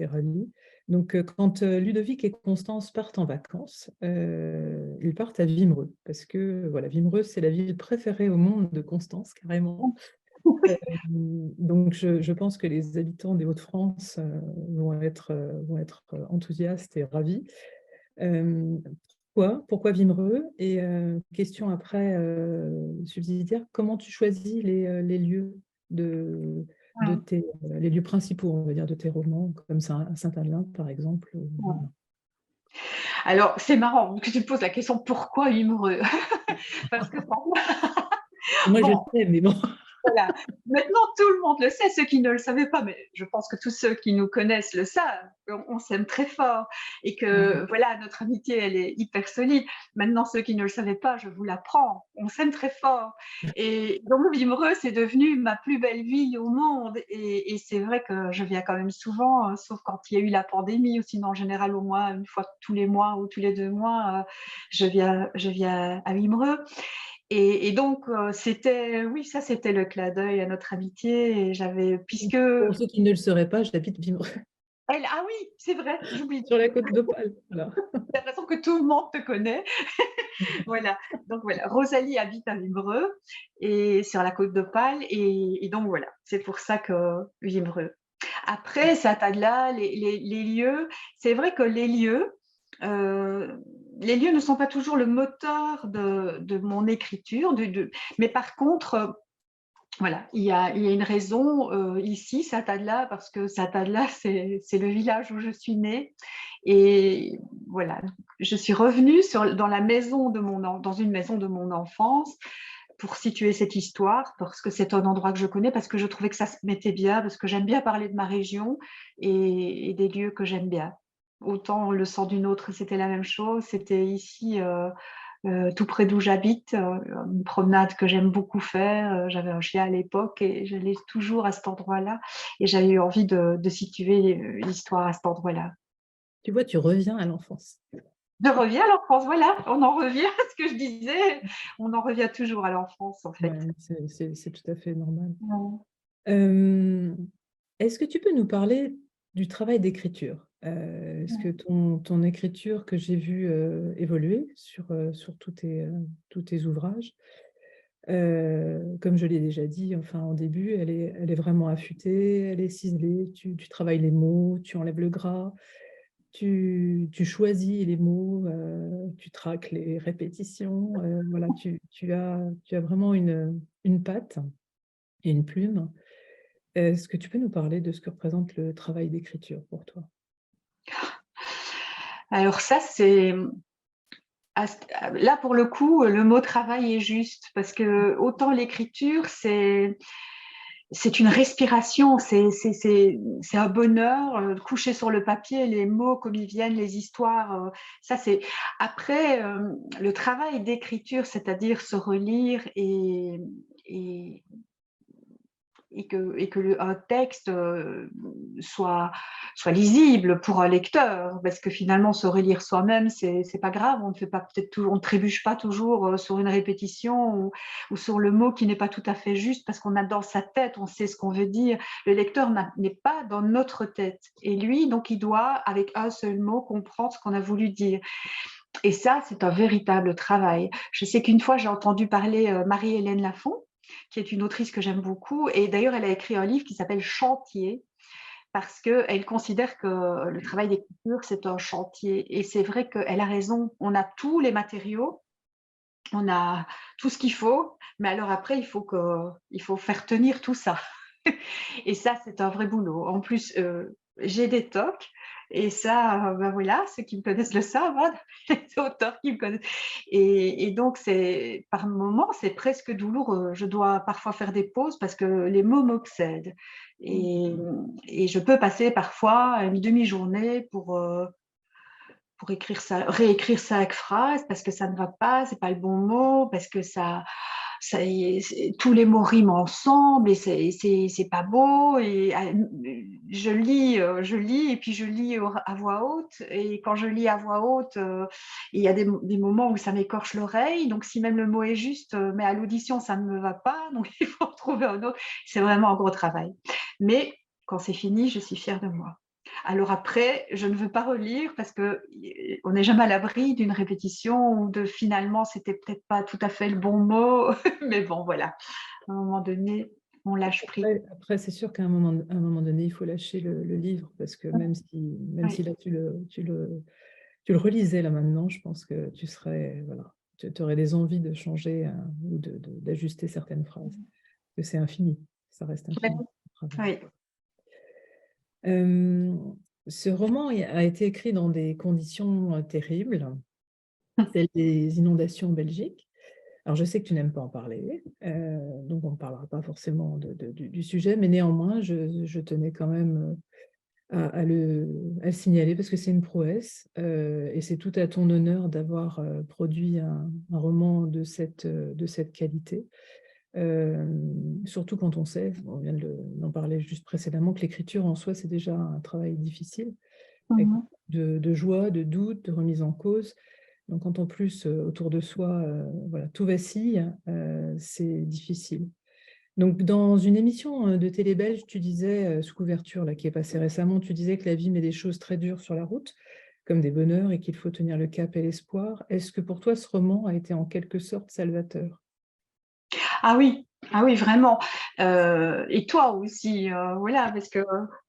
ravie. Donc, quand Ludovic et Constance partent en vacances, ils partent à Vimereux, parce que voilà, Vimereux, c'est la ville préférée au monde de Constance, carrément. Donc, je pense que les habitants des Hauts-de-France vont être enthousiastes et ravis. Pourquoi Vimereux? Et question après subsidiaire, comment tu choisis les lieux les lieux principaux, on va dire, de tes romans, comme Saint-Alain, par exemple? Voilà. Alors, c'est marrant que tu me poses la question pourquoi Vimereux. Parce que Moi, je bon, sais, mais bon. voilà. Maintenant, tout le monde le sait, ceux qui ne le savaient pas, mais je pense que tous ceux qui nous connaissent le savent, on s'aime très fort et que voilà, notre amitié, elle est hyper solide. Maintenant, ceux qui ne le savaient pas, je vous l'apprends, on s'aime très fort. Et donc, Vimereux, c'est devenu ma plus belle ville au monde. Et c'est vrai que je viens quand même souvent, sauf quand il y a eu la pandémie, ou sinon en général au moins une fois tous les mois ou tous les 2 mois, je viens à Vimereux. Et donc, oui, ça, c'était le clin d'œil à notre amitié. Et puisque Pour ceux qui ne le sauraient pas, j'habite Vimereux, ah oui, c'est vrai, j'oublie. sur la côte d'Opale. Voilà. J'ai l'impression que tout le monde te connaît. Voilà. Donc voilà, Rosalie habite à Vimereux et sur la côte d'Opale. Et donc voilà, c'est pour ça que Vimereux. Après, Saint-Adela, les lieux, c'est vrai que les lieux ne sont pas toujours le moteur de mon écriture, mais par contre, voilà, il y a une raison ici, Saint-Adela, parce que Saint-Adela, c'est le village où je suis née. Et voilà, je suis revenue dans une maison de mon enfance pour situer cette histoire, parce que c'est un endroit que je connais, parce que je trouvais que ça se mettait bien, parce que j'aime bien parler de ma région et des lieux que j'aime bien. Autant Le sang d'une autre, c'était la même chose. C'était ici tout près d'où j'habite, une promenade que j'aime beaucoup faire. J'avais un chien à l'époque et j'allais toujours à cet endroit-là. Et j'avais eu envie de situer l'histoire à cet endroit-là. Tu vois, tu reviens à l'enfance. Je reviens à l'enfance, voilà, on en revient à ce que je disais, on en revient toujours à l'enfance en fait. Ouais, c'est tout à fait normal. Ouais. Est-ce que tu peux nous parler du travail d'écriture? Est-ce que ton écriture que j'ai vue évoluer sur tous tes ouvrages, comme je l'ai déjà dit, enfin, en début, elle est vraiment affûtée, elle est ciselée, tu travailles les mots, tu enlèves le gras, tu choisis les mots, tu traques les répétitions, voilà, tu as vraiment une patte et une plume. Est-ce que tu peux nous parler de ce que représente le travail d'écriture pour toi? Alors ça, c'est là pour le coup, le mot travail est juste parce que autant l'écriture, c'est une respiration, c'est un bonheur, coucher sur le papier, les mots comme ils viennent, les histoires, ça c'est après, le travail d'écriture, c'est-à-dire se relire et un texte soit lisible pour un lecteur, parce que finalement se relire soi-même, c'est pas grave, on ne fait pas peut-être toujours, on ne trébuche pas toujours sur une répétition ou sur le mot qui n'est pas tout à fait juste, parce qu'on a dans sa tête, on sait ce qu'on veut dire. Le lecteur n'est pas dans notre tête, et lui, donc, il doit, avec un seul mot, comprendre ce qu'on a voulu dire. Et ça, c'est un véritable travail. Je sais qu'une fois, j'ai entendu parler Marie-Hélène Lafont, qui est une autrice que j'aime beaucoup. Et d'ailleurs, elle a écrit un livre qui s'appelle Chantier, parce qu'elle considère que le travail d'écriture, c'est un chantier. Et c'est vrai qu'elle a raison. On a tous les matériaux, on a tout ce qu'il faut, mais alors après, il faut faire tenir tout ça. Et ça, c'est un vrai boulot. En plus, j'ai des tocs. Et ça, ben voilà, ceux qui me connaissent le savent, hein, les auteurs qui me connaissent. Et donc, par moments, c'est presque douloureux. Je dois parfois faire des pauses parce que les mots m'obsèdent. Et, et je peux passer parfois une demi-journée pour écrire ça, réécrire chaque phrase parce que ça ne va pas, c'est pas le bon mot, parce que tous les mots riment ensemble et c'est pas beau. Et je lis et puis je lis à voix haute. Et quand je lis à voix haute, il y a des moments où ça m'écorche l'oreille. Donc si même le mot est juste, mais à l'audition ça ne me va pas, donc il faut trouver un autre. C'est vraiment un gros travail. Mais quand c'est fini, je suis fière de moi. Alors après, je ne veux pas relire parce qu'on n'est jamais à l'abri d'une répétition ou de finalement, c'était peut-être pas tout à fait le bon mot. Mais bon, voilà, à un moment donné, on lâche prise. Après, c'est sûr qu'à un moment donné, il faut lâcher le livre parce que même si Oui. là, tu le relisais là maintenant, je pense que tu serais, voilà, tu aurais des envies de changer ou d'ajuster certaines phrases. Que c'est infini, ça reste infini. Oui. Ce roman a été écrit dans des conditions terribles, celles des inondations en Belgique. Alors, je sais que tu n'aimes pas en parler, donc on ne parlera pas forcément du sujet, mais néanmoins, je tenais quand même à le signaler parce que c'est une prouesse et c'est tout à ton honneur d'avoir produit un roman de cette qualité. Surtout quand on sait, on vient d'en parler juste précédemment, que l'écriture en soi, c'est déjà un travail difficile, avec de joie, de doute, de remise en cause. Donc quand en plus, autour de soi, voilà, tout vacille, c'est difficile. Donc dans une émission de télé belge, tu disais, sous couverture, là, qui est passée récemment, tu disais que la vie met des choses très dures sur la route, comme des bonheurs, et qu'il faut tenir le cap et l'espoir. Est-ce que pour toi, ce roman a été en quelque sorte salvateur? Ah oui, ah oui, vraiment. Et toi aussi, voilà, parce que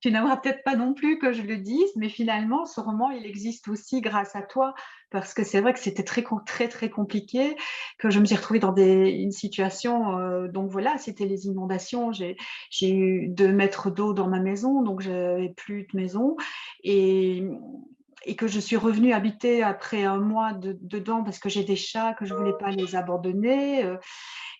tu n'aimeras peut-être pas non plus que je le dise, mais finalement, ce roman, il existe aussi grâce à toi, parce que c'est vrai que c'était très, très compliqué, que je me suis retrouvée dans une situation, donc voilà, c'était les inondations. J'ai eu 2 mètres d'eau dans ma maison, donc j'avais plus de maison. Et, et que je suis revenue habiter après un mois dedans parce que j'ai des chats, que je voulais pas les abandonner.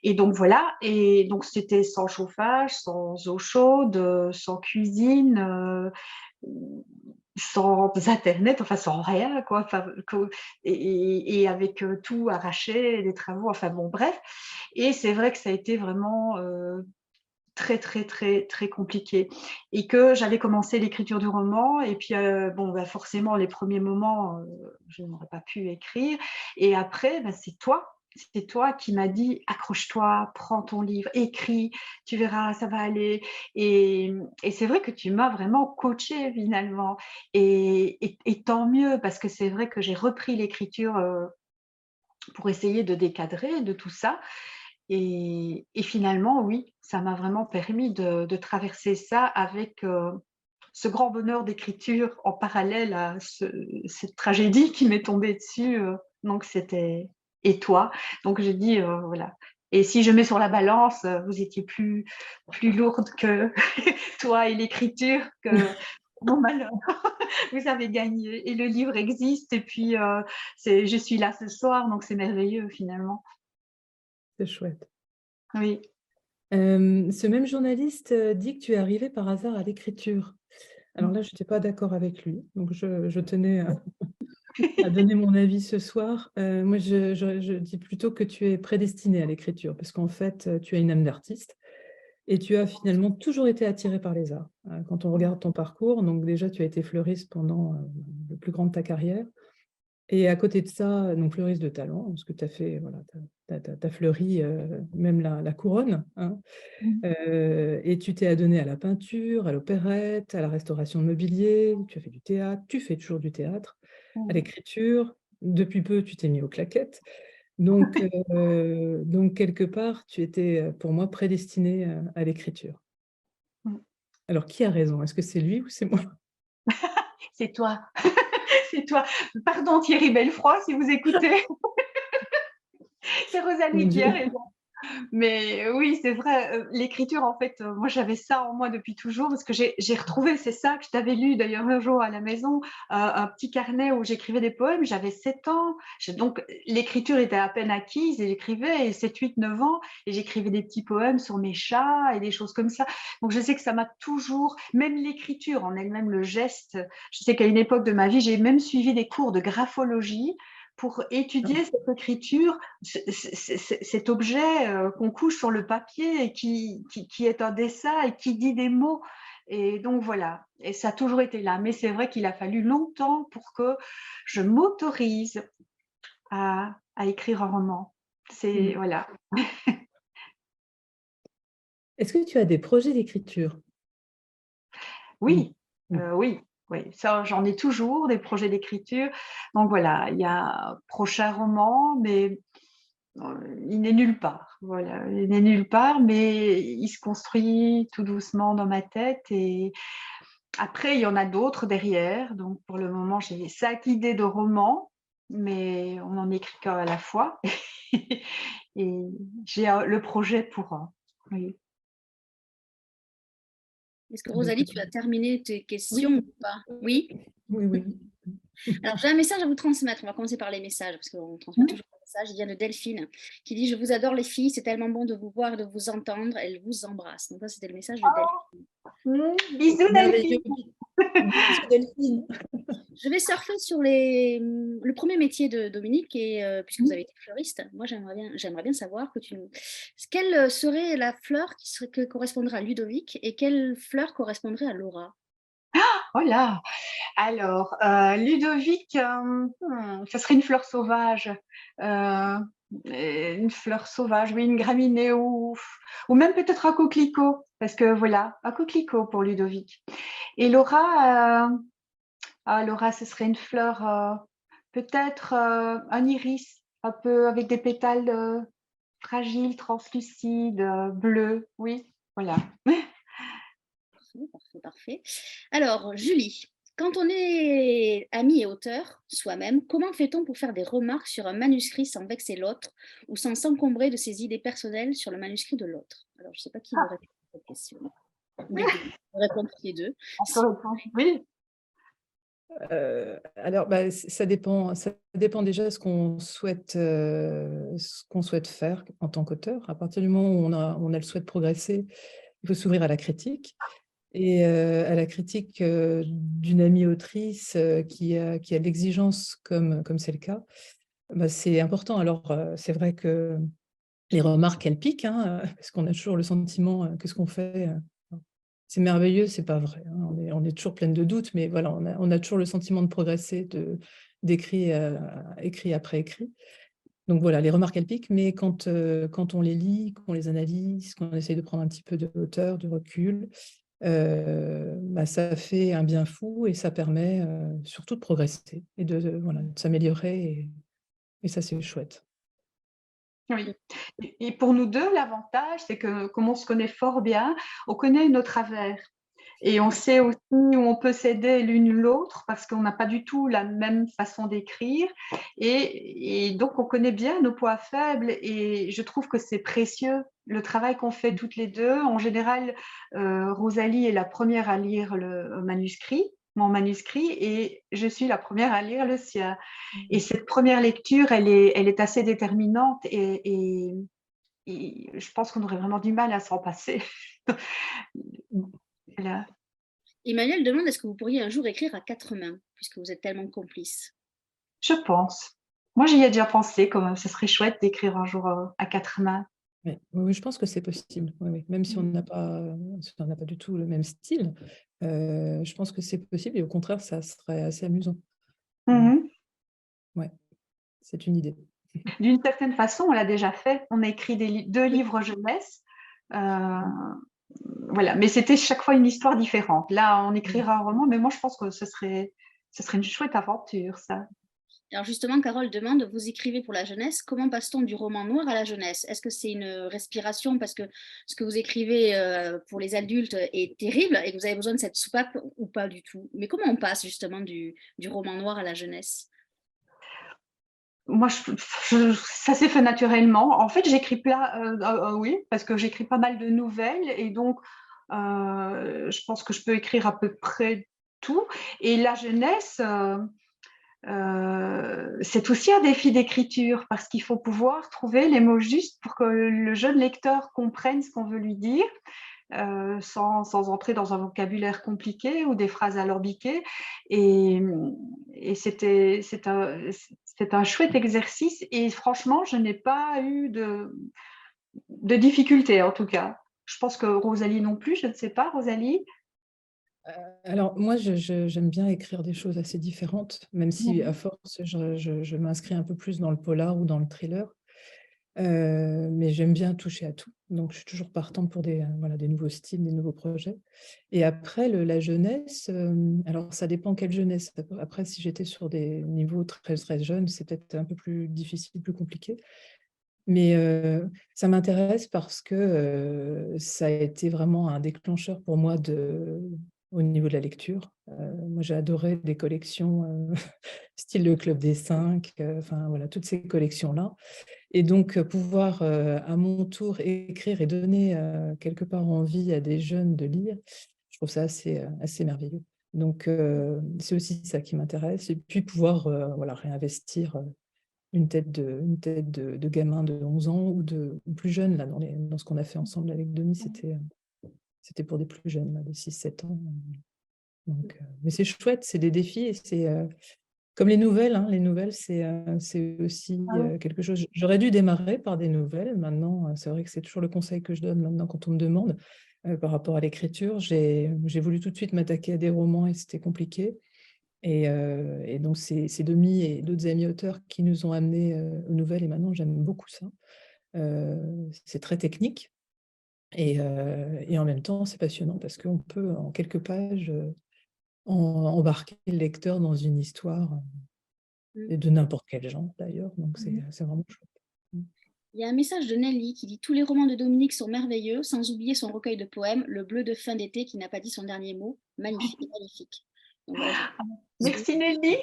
Et donc voilà, et donc c'était sans chauffage, sans eau chaude, sans cuisine. sans internet, enfin sans rien, quoi, enfin, et avec tout arraché, les travaux, enfin bon, bref. Et c'est vrai que ça a été vraiment très, très, très, très compliqué. Et que j'avais commencé l'écriture du roman, et puis bon, bah, forcément, les premiers moments, je n'aurais pas pu écrire. Et après, bah, c'est toi qui m'as dit accroche-toi, prends ton livre, écris, tu verras, ça va aller. Et c'est vrai que tu m'as vraiment coachée finalement. Et tant mieux, parce que c'est vrai que j'ai repris l'écriture pour essayer de décadrer de tout ça. Et finalement, oui, ça m'a vraiment permis de traverser ça avec ce grand bonheur d'écriture en parallèle à cette tragédie qui m'est tombée dessus. Donc, c'était et toi. Donc, j'ai dit, voilà. Et si je mets sur la balance, vous étiez plus lourde que toi et l'écriture, que mon malheur. Vous avez gagné. Et le livre existe. Et puis, je suis là ce soir, donc c'est merveilleux finalement. C'est chouette. Oui. Ce même journaliste dit que tu es arrivé par hasard à l'écriture. Alors là, je n'étais pas d'accord avec lui, donc je tenais à donner mon avis ce soir. Moi, je dis plutôt que tu es prédestiné à l'écriture, parce qu'en fait, tu as une âme d'artiste et tu as finalement toujours été attiré par les arts. Quand on regarde ton parcours, donc déjà, tu as été fleuriste pendant le plus grand de ta carrière. Et à côté de ça, donc fleuriste de talent, parce que tu as fait, voilà, t'as fleuri même la couronne, hein. Et tu t'es adonné à la peinture, à l'opérette, à la restauration de mobilier, tu as fait du théâtre, tu fais toujours du théâtre, à l'écriture. Depuis peu, tu t'es mis aux claquettes. Donc, donc quelque part, tu étais pour moi prédestiné à l'écriture. Alors, qui a raison? Est-ce que c'est lui ou c'est moi? C'est toi. C'est toi. Pardon Thierry Belfroid si vous écoutez. C'est Mon Rosalie qui Dieu. a raison. Mais oui, c'est vrai, l'écriture, en fait, moi j'avais ça en moi depuis toujours parce que j'ai retrouvé, c'est ça que je t'avais lu d'ailleurs un jour à la maison, un petit carnet où j'écrivais des poèmes. J'avais 7 ans, donc l'écriture était à peine acquise et j'écrivais, et 7, 8, 9 ans, et j'écrivais des petits poèmes sur mes chats et des choses comme ça. Donc je sais que ça m'a toujours, même l'écriture en elle-même, le geste, je sais qu'à une époque de ma vie, j'ai même suivi des cours de graphologie pour étudier cette écriture, cet objet qu'on couche sur le papier et qui est un dessin et qui dit des mots. Et donc voilà, et ça a toujours été là. Mais c'est vrai qu'il a fallu longtemps pour que je m'autorise à écrire un roman. C'est voilà. Est-ce que tu as des projets d'écriture? Oui, Mm. oui, oui, ça j'en ai toujours des projets d'écriture. Donc voilà, il y a un prochain roman, mais il n'est nulle part, voilà, il n'est nulle part, mais il se construit tout doucement dans ma tête. Et après, il y en a d'autres derrière. Donc, pour le moment, j'ai 5 idées de romans, mais on n'en écrit qu'un à la fois. Et j'ai le projet pour un. Oui. Est-ce que Rosalie, tu as terminé tes questions Oui, ou pas? Oui. oui, oui. Alors, j'ai un message à vous transmettre. On va commencer par les messages, parce qu'on transmet toujours un message. Il vient de Delphine qui dit: Je vous adore, les filles. C'est tellement bon de vous voir et de vous entendre. Elle vous embrasse. Donc, ça, c'était le message de Delphine. Bisous Delphine. Merveilleux. Bisous, Delphine. Je vais surfer sur le premier métier de Dominique, et puisque vous avez été fleuriste, moi j'aimerais bien savoir quelle serait la fleur que correspondrait à Ludovic et quelle fleur correspondrait à Laura. Oh là! Alors, Ludovic, ça serait une fleur sauvage. Une fleur sauvage, oui, une graminée ou même peut-être un coquelicot, parce que voilà, un coquelicot pour Ludovic. Et Laura, Laura, ce serait une fleur, peut-être un iris, un peu avec des pétales fragiles, translucides, bleus. Oui, voilà. Parfait, parfait. Alors, Julie, quand on est ami et auteur, soi-même, comment fait-on pour faire des remarques sur un manuscrit sans vexer l'autre ou sans s'encombrer de ses idées personnelles sur le manuscrit de l'autre? Alors, je ne sais pas qui veut répondre à cette question. Les deux. Répondre les deux. On peut répondre. Oui. Alors, bah, ça dépend déjà de ce qu'on souhaite faire en tant qu'auteur. À partir du moment où on a le souhait de progresser, il faut s'ouvrir à la critique. Et à la critique d'une amie autrice qui a de l'exigence comme c'est le cas, bah, c'est important. Alors, c'est vrai que les remarques, elles piquent, hein, parce qu'on a toujours le sentiment que ce qu'on fait, c'est merveilleux, c'est pas vrai, hein. On est toujours pleine de doutes, mais voilà, on a toujours le sentiment de progresser d'écrit écrit après écrit. Donc voilà, les remarques, elles piquent, mais quand on les lit, qu'on les analyse, qu'on essaye de prendre un petit peu de hauteur, de recul, bah, ça fait un bien fou et ça permet surtout de progresser et voilà, de s'améliorer et ça, c'est chouette. Oui. Et pour nous deux, l'avantage, c'est que comme on se connaît fort bien, on connaît nos travers. Et on sait aussi où on peut s'aider l'une l'autre parce qu'on n'a pas du tout la même façon d'écrire. Et donc, on connaît bien nos points faibles et je trouve que c'est précieux. Le travail qu'on fait toutes les deux, en général, Rosalie est la première à lire mon manuscrit, et je suis la première à lire le sien. Et cette première lecture, elle est assez déterminante et je pense qu'on aurait vraiment du mal à s'en passer. Voilà. Emmanuel demande, est-ce que vous pourriez un jour écrire à 4 mains, puisque vous êtes tellement complices? Je pense. Moi, j'y ai déjà pensé, comme ce serait chouette d'écrire un jour à 4 mains. Oui, oui, je pense que c'est possible. Oui, oui. Même si on n'a pas du tout le même style, je pense que c'est possible et au contraire, ça serait assez amusant. Mhm. Ouais, c'est une idée. D'une certaine façon, on l'a déjà fait. On a écrit deux livres jeunesse. Euh, voilà. Mais c'était chaque fois une histoire différente. Là, on écrira un roman, mais moi, je pense que ce serait une chouette aventure, ça. Alors justement, Carole demande, vous écrivez pour la jeunesse, comment passe-t-on du roman noir à la jeunesse? Est-ce que c'est une respiration parce que ce que vous écrivez pour les adultes est terrible et que vous avez besoin de cette soupape ou pas du tout? Mais comment on passe justement du roman noir à la jeunesse? Moi, ça s'est fait naturellement. En fait, j'écris oui, parce que j'écris pas mal de nouvelles et donc je pense que je peux écrire à peu près tout. Et la jeunesse, c'est aussi un défi d'écriture parce qu'il faut pouvoir trouver les mots justes pour que le jeune lecteur comprenne ce qu'on veut lui dire. Sans entrer dans un vocabulaire compliqué ou des phrases alambiquées. Et c'est un chouette exercice. Et franchement, je n'ai pas eu de difficultés, en tout cas. Je pense que Rosalie non plus, je ne sais pas, Rosalie. Alors moi, j'aime bien écrire des choses assez différentes, même si à force, je m'inscris un peu plus dans le polar ou dans le thriller. Mais j'aime bien toucher à tout. Donc je suis toujours partante pour voilà, des nouveaux styles, des nouveaux projets. Et après, la jeunesse, alors ça dépend quelle jeunesse. Après, si j'étais sur des niveaux très, très jeunes, c'est peut-être un peu plus difficile, plus compliqué. Mais ça m'intéresse parce que ça a été vraiment un déclencheur pour moi au niveau de la lecture. Moi, j'ai adoré des collections style le Club des 5, enfin voilà, toutes ces collections-là. Et donc, pouvoir à mon tour écrire et donner quelque part envie à des jeunes de lire, je trouve ça assez merveilleux. Donc, c'est aussi ça qui m'intéresse. Et puis, pouvoir voilà, réinvestir une tête de gamin de 11 ans ou plus jeune, là, dans ce qu'on a fait ensemble avec Denis, c'était pour des plus jeunes, là, de 6-7 ans. Donc, mais c'est chouette, c'est des défis et c'est comme les nouvelles, hein, les nouvelles, c'est aussi quelque chose. J'aurais dû démarrer par des nouvelles. Maintenant, c'est vrai que c'est toujours le conseil que je donne maintenant quand on me demande par rapport à l'écriture. J'ai voulu tout de suite m'attaquer à des romans et c'était compliqué. Et donc, c'est Demi et d'autres amis auteurs qui nous ont amenés aux nouvelles et maintenant, j'aime beaucoup ça. C'est très technique et en même temps, c'est passionnant parce qu'on peut, en quelques pages, embarquer le lecteur dans une histoire et de n'importe quel genre d'ailleurs, donc c'est vraiment chouette. Il y a un message de Nelly qui dit tous les romans de Dominique sont merveilleux, sans oublier son recueil de poèmes, Le bleu de fin d'été qui n'a pas dit son dernier mot. Magnifique, magnifique. Donc, voilà, Merci Nelly.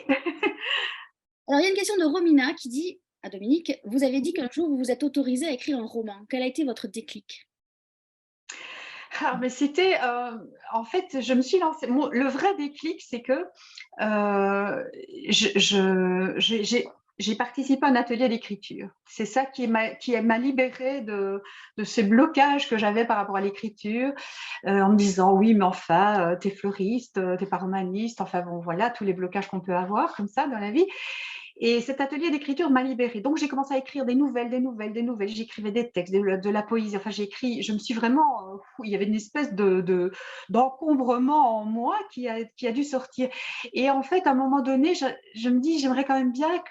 alors, il y a une question de Romina qui dit à Dominique, vous avez dit qu'un jour vous vous êtes autorisé à écrire un roman. Quel a été votre déclic? Mais c'était, en fait, je me suis lancée. Le vrai déclic, c'est que j'ai j'ai participé à un atelier d'écriture. C'est ça qui m'a libérée de ces blocages que j'avais par rapport à l'écriture, en me disant oui, mais enfin, t'es fleuriste, t'es pas romaniste, enfin bon, voilà, tous les blocages qu'on peut avoir comme ça dans la vie. Et cet atelier d'écriture m'a libérée. Donc, j'ai commencé à écrire des nouvelles. J'écrivais des textes, de la poésie. Enfin, je me suis vraiment, il y avait une espèce d'encombrement en moi qui a dû sortir. Et en fait, à un moment donné, je me dis, j'aimerais quand même bien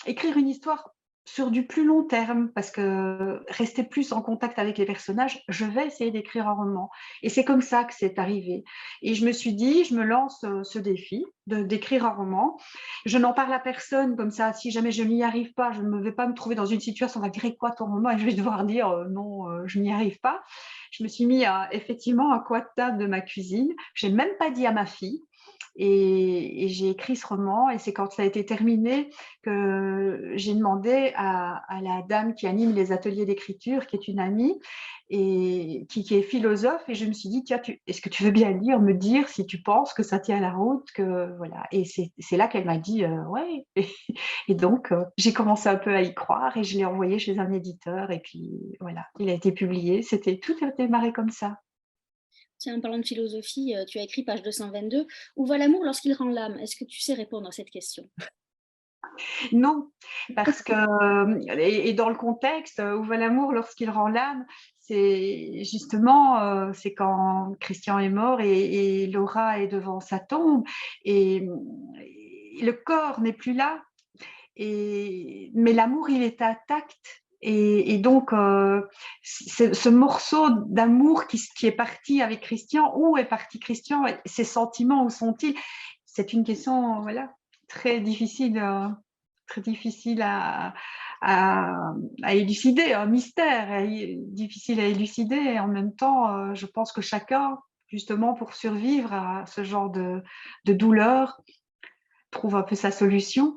écrire une histoire sur du plus long terme, parce que rester plus en contact avec les personnages, je vais essayer d'écrire un roman. Et c'est comme ça que c'est arrivé. Et je me suis dit, je me lance ce défi d'écrire un roman. Je n'en parle à personne, comme ça, si jamais je n'y arrive pas, je ne vais pas me trouver dans une situation, on va dire quoi ton roman, et je vais devoir dire non, je n'y arrive pas. Je me suis mis effectivement à coin de table de ma cuisine. Je n'ai même pas dit à ma fille. Et j'ai écrit ce roman, et c'est quand ça a été terminé que j'ai demandé à la dame qui anime les ateliers d'écriture, qui est une amie et qui est philosophe, et je me suis dit, tiens, est-ce que tu veux bien lire, me dire si tu penses que ça tient la route, que voilà. Et c'est là qu'elle m'a dit ouais. Et donc j'ai commencé un peu à y croire, et je l'ai envoyé chez un éditeur, et puis voilà, il a été publié. Tout a démarré comme ça. Tiens, en parlant de philosophie, tu as écrit page 222, « Où va l'amour lorsqu'il rend l'âme ?» Est-ce que tu sais répondre à cette question? Non, parce que, et dans le contexte, où va l'amour lorsqu'il rend l'âme, c'est justement, c'est quand Christian est mort et Laura est devant sa tombe, et le corps n'est plus là, mais l'amour, il est intact. Et donc, ce morceau d'amour qui est parti avec Christian, où est parti Christian? Ses sentiments, où sont-ils? C'est une question, voilà, très difficile, à élucider, un mystère difficile à élucider. Et en même temps, je pense que chacun, justement, pour survivre à ce genre de douleur, trouve un peu sa solution.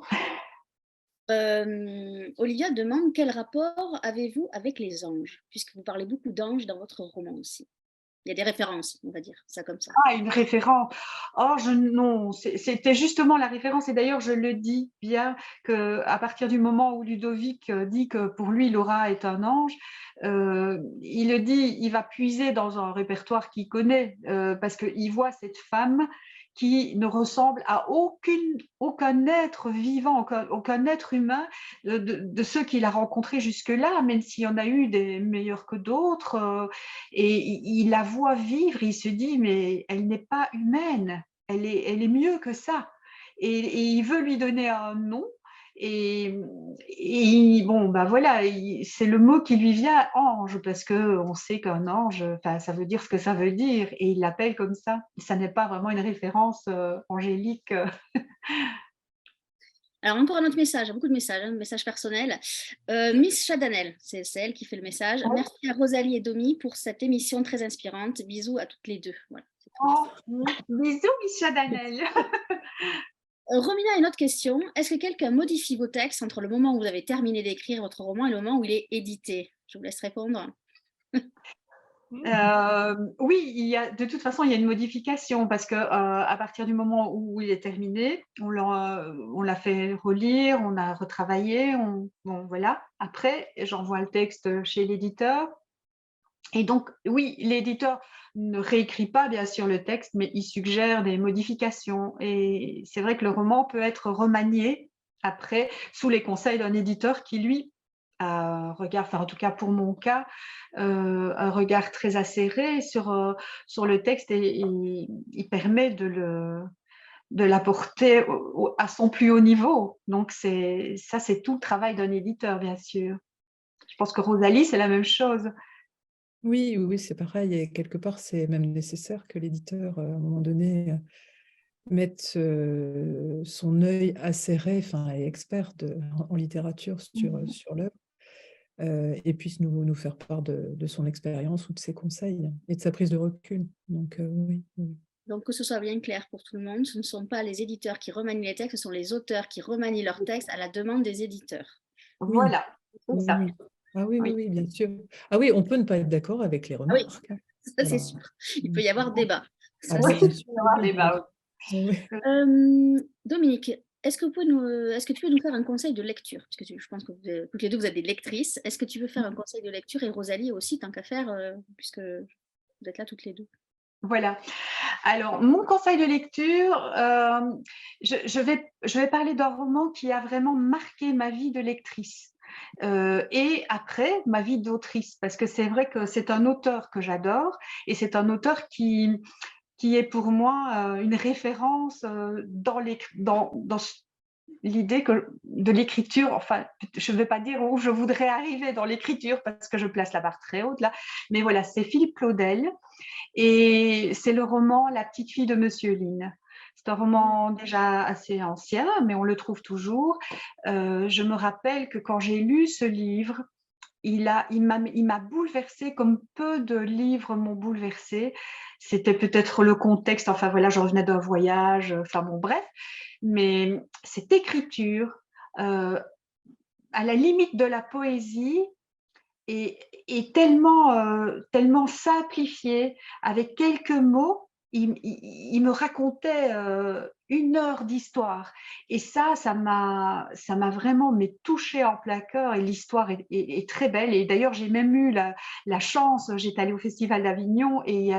Olivia demande, quel rapport avez-vous avec les anges? Puisque vous parlez beaucoup d'anges dans votre roman aussi. Il y a des références, on va dire ça comme ça. Ah, une référence. Oh, non, c'était justement la référence. Et d'ailleurs, je le dis bien, qu'à partir du moment où Ludovic dit que pour lui, Laura est un ange, il le dit, il va puiser dans un répertoire qu'il connaît, parce qu'il voit cette femme qui ne ressemble à aucun être vivant, aucun être humain de ceux qu'il a rencontrés jusque-là, même s'il y en a eu des meilleurs que d'autres. Et il la voit vivre, il se dit, mais elle n'est pas humaine, elle est mieux que ça. Et il veut lui donner un nom. Bon, bah voilà, c'est le mot qui lui vient, ange, parce qu'on sait qu'un ange, ça veut dire ce que ça veut dire, et il l'appelle comme ça. Ça n'est pas vraiment une référence angélique. Alors, encore un autre message, beaucoup de messages, un message personnel. Miss Chadanel, c'est elle qui fait le message. Merci à Rosalie et Domi pour cette émission très inspirante. Bisous à toutes les deux. Voilà, bisous, Miss Chadanel. Romina, une autre question. Est-ce que quelqu'un modifie vos textes entre le moment où vous avez terminé d'écrire votre roman et le moment où il est édité? Je vous laisse répondre. Oui, de toute façon, il y a une modification, parce que à partir du moment où il est terminé, on l'a fait relire, on a retravaillé, bon, voilà. Après, j'envoie le texte chez l'éditeur. Et donc, oui, l'éditeur ne réécrit pas, bien sûr, le texte, mais il suggère des modifications. Et c'est vrai que le roman peut être remanié après, sous les conseils d'un éditeur qui, lui, a un regard, enfin en tout cas pour mon cas, un regard très acéré sur le texte, et il permet de l'apporter à son plus haut niveau. Donc, c'est tout le travail d'un éditeur, bien sûr. Je pense que Rosalie, c'est la même chose. Oui, c'est pareil. Et quelque part, c'est même nécessaire que l'éditeur, à un moment donné, mette son œil acéré, et expert en littérature sur l'œuvre, et puisse nous faire part de son expérience ou de ses conseils et de sa prise de recul. Donc, oui. Donc, que ce soit bien clair pour tout le monde, ce ne sont pas les éditeurs qui remanient les textes, ce sont les auteurs qui remanient leurs textes à la demande des éditeurs. Voilà, c'est ça. Oui. Ah oui, bien sûr. Ah oui, on peut ne pas être d'accord avec les remarques. Ah oui, ça c'est sûr. Il peut y avoir débat. Ah oui, bien sûr. Débat. Dominique, est-ce que tu peux nous faire un conseil de lecture? Parce que je pense que toutes les deux, vous êtes des lectrices. Est-ce que tu veux faire un conseil de lecture? Et Rosalie aussi, tant qu'à faire, puisque vous êtes là toutes les deux. Voilà. Alors, mon conseil de lecture, je vais parler d'un roman qui a vraiment marqué ma vie de lectrice. Et après, ma vie d'autrice, parce que c'est vrai que c'est un auteur que j'adore et c'est un auteur qui est pour moi une référence dans l'idée de l'écriture, enfin, je ne vais pas dire où je voudrais arriver dans l'écriture parce que je place la barre très haute là, mais voilà, c'est Philippe Claudel et c'est le roman La petite fille de Monsieur Lynn. C'est un roman déjà assez ancien, mais on le trouve toujours. Je me rappelle que quand j'ai lu ce livre, il m'a bouleversée comme peu de livres m'ont bouleversée. C'était peut-être le contexte, enfin voilà, je revenais d'un voyage, enfin bon, bref. Mais cette écriture, à la limite de la poésie, est tellement simplifiée, avec quelques mots, il me racontait 1 heure d'histoire. Et ça m'a vraiment touchée en plein cœur. Et l'histoire est très belle. Et d'ailleurs, j'ai même eu la chance, j'étais allée au Festival d'Avignon et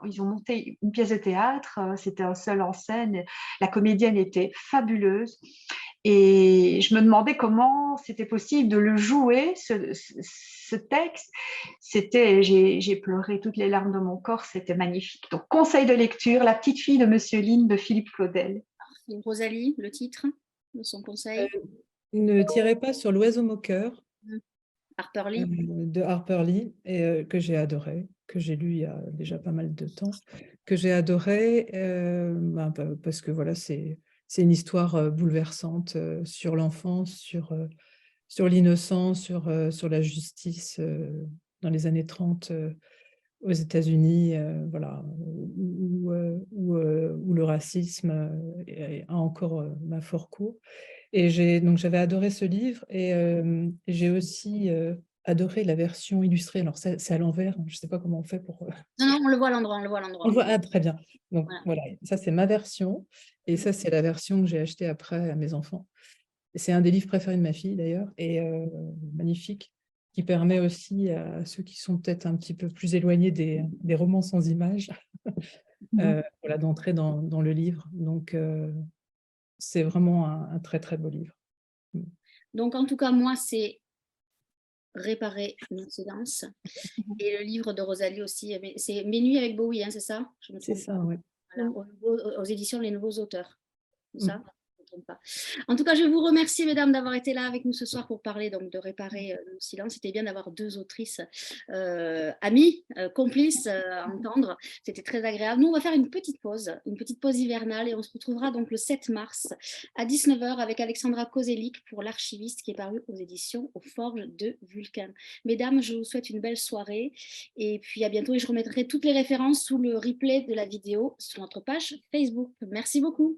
ils ont monté une pièce de théâtre. C'était un seul en scène. La comédienne était fabuleuse. Et je me demandais comment c'était possible de le jouer, ce texte. J'ai pleuré toutes les larmes de mon corps, c'était magnifique. Donc, conseil de lecture, La petite fille de Monsieur Lynn de Philippe Claudel. Et Rosalie, le titre de son conseil? Ne tirez pas sur l'oiseau moqueur Harper Lee. de Harper Lee, que j'ai adoré, que j'ai lu il y a déjà pas mal de temps, que j'ai adoré parce que voilà, c'est une histoire bouleversante sur l'enfance, sur l'innocence, sur la justice dans les années 30 aux États-Unis, voilà, où le racisme a encore un fort cours. Et donc j'avais adoré ce livre et j'ai aussi adoré la version illustrée. Alors c'est à l'envers, je ne sais pas comment on fait pour... Non, non, on le voit à l'endroit, on le voit à On l'endroit. voit, ah, très bien. Donc Voilà. voilà, ça c'est ma version et ça c'est la version que j'ai achetée après à mes enfants. C'est un des livres préférés de ma fille d'ailleurs et magnifique, qui permet aussi à ceux qui sont peut-être un petit peu plus éloignés des romans sans images voilà, d'entrer dans le livre. Donc c'est vraiment un très très beau livre. Donc, en tout cas, moi, c'est Réparer nos silences. Et le livre de Rosalie aussi, c'est Mes nuits avec Bowie, hein, c'est ça? Je me C'est trompe ça, pas. ouais. Voilà, aux éditions Les Nouveaux Auteurs. C'est ça? Mm. Je me trompe pas. En tout cas, je vous remercie, mesdames, d'avoir été là avec nous ce soir pour parler donc, de Réparer nos silences. C'était bien d'avoir deux autrices amies, complices à entendre. C'était très agréable. Nous, on va faire une petite pause hivernale, et on se retrouvera donc le 7 mars à 19 h avec Alexandra Kozelik pour L'Archiviste, qui est paru aux éditions Aux Forges de Vulcain. Mesdames, je vous souhaite une belle soirée et puis à bientôt, et je remettrai toutes les références sous le replay de la vidéo sur notre page Facebook. Merci beaucoup.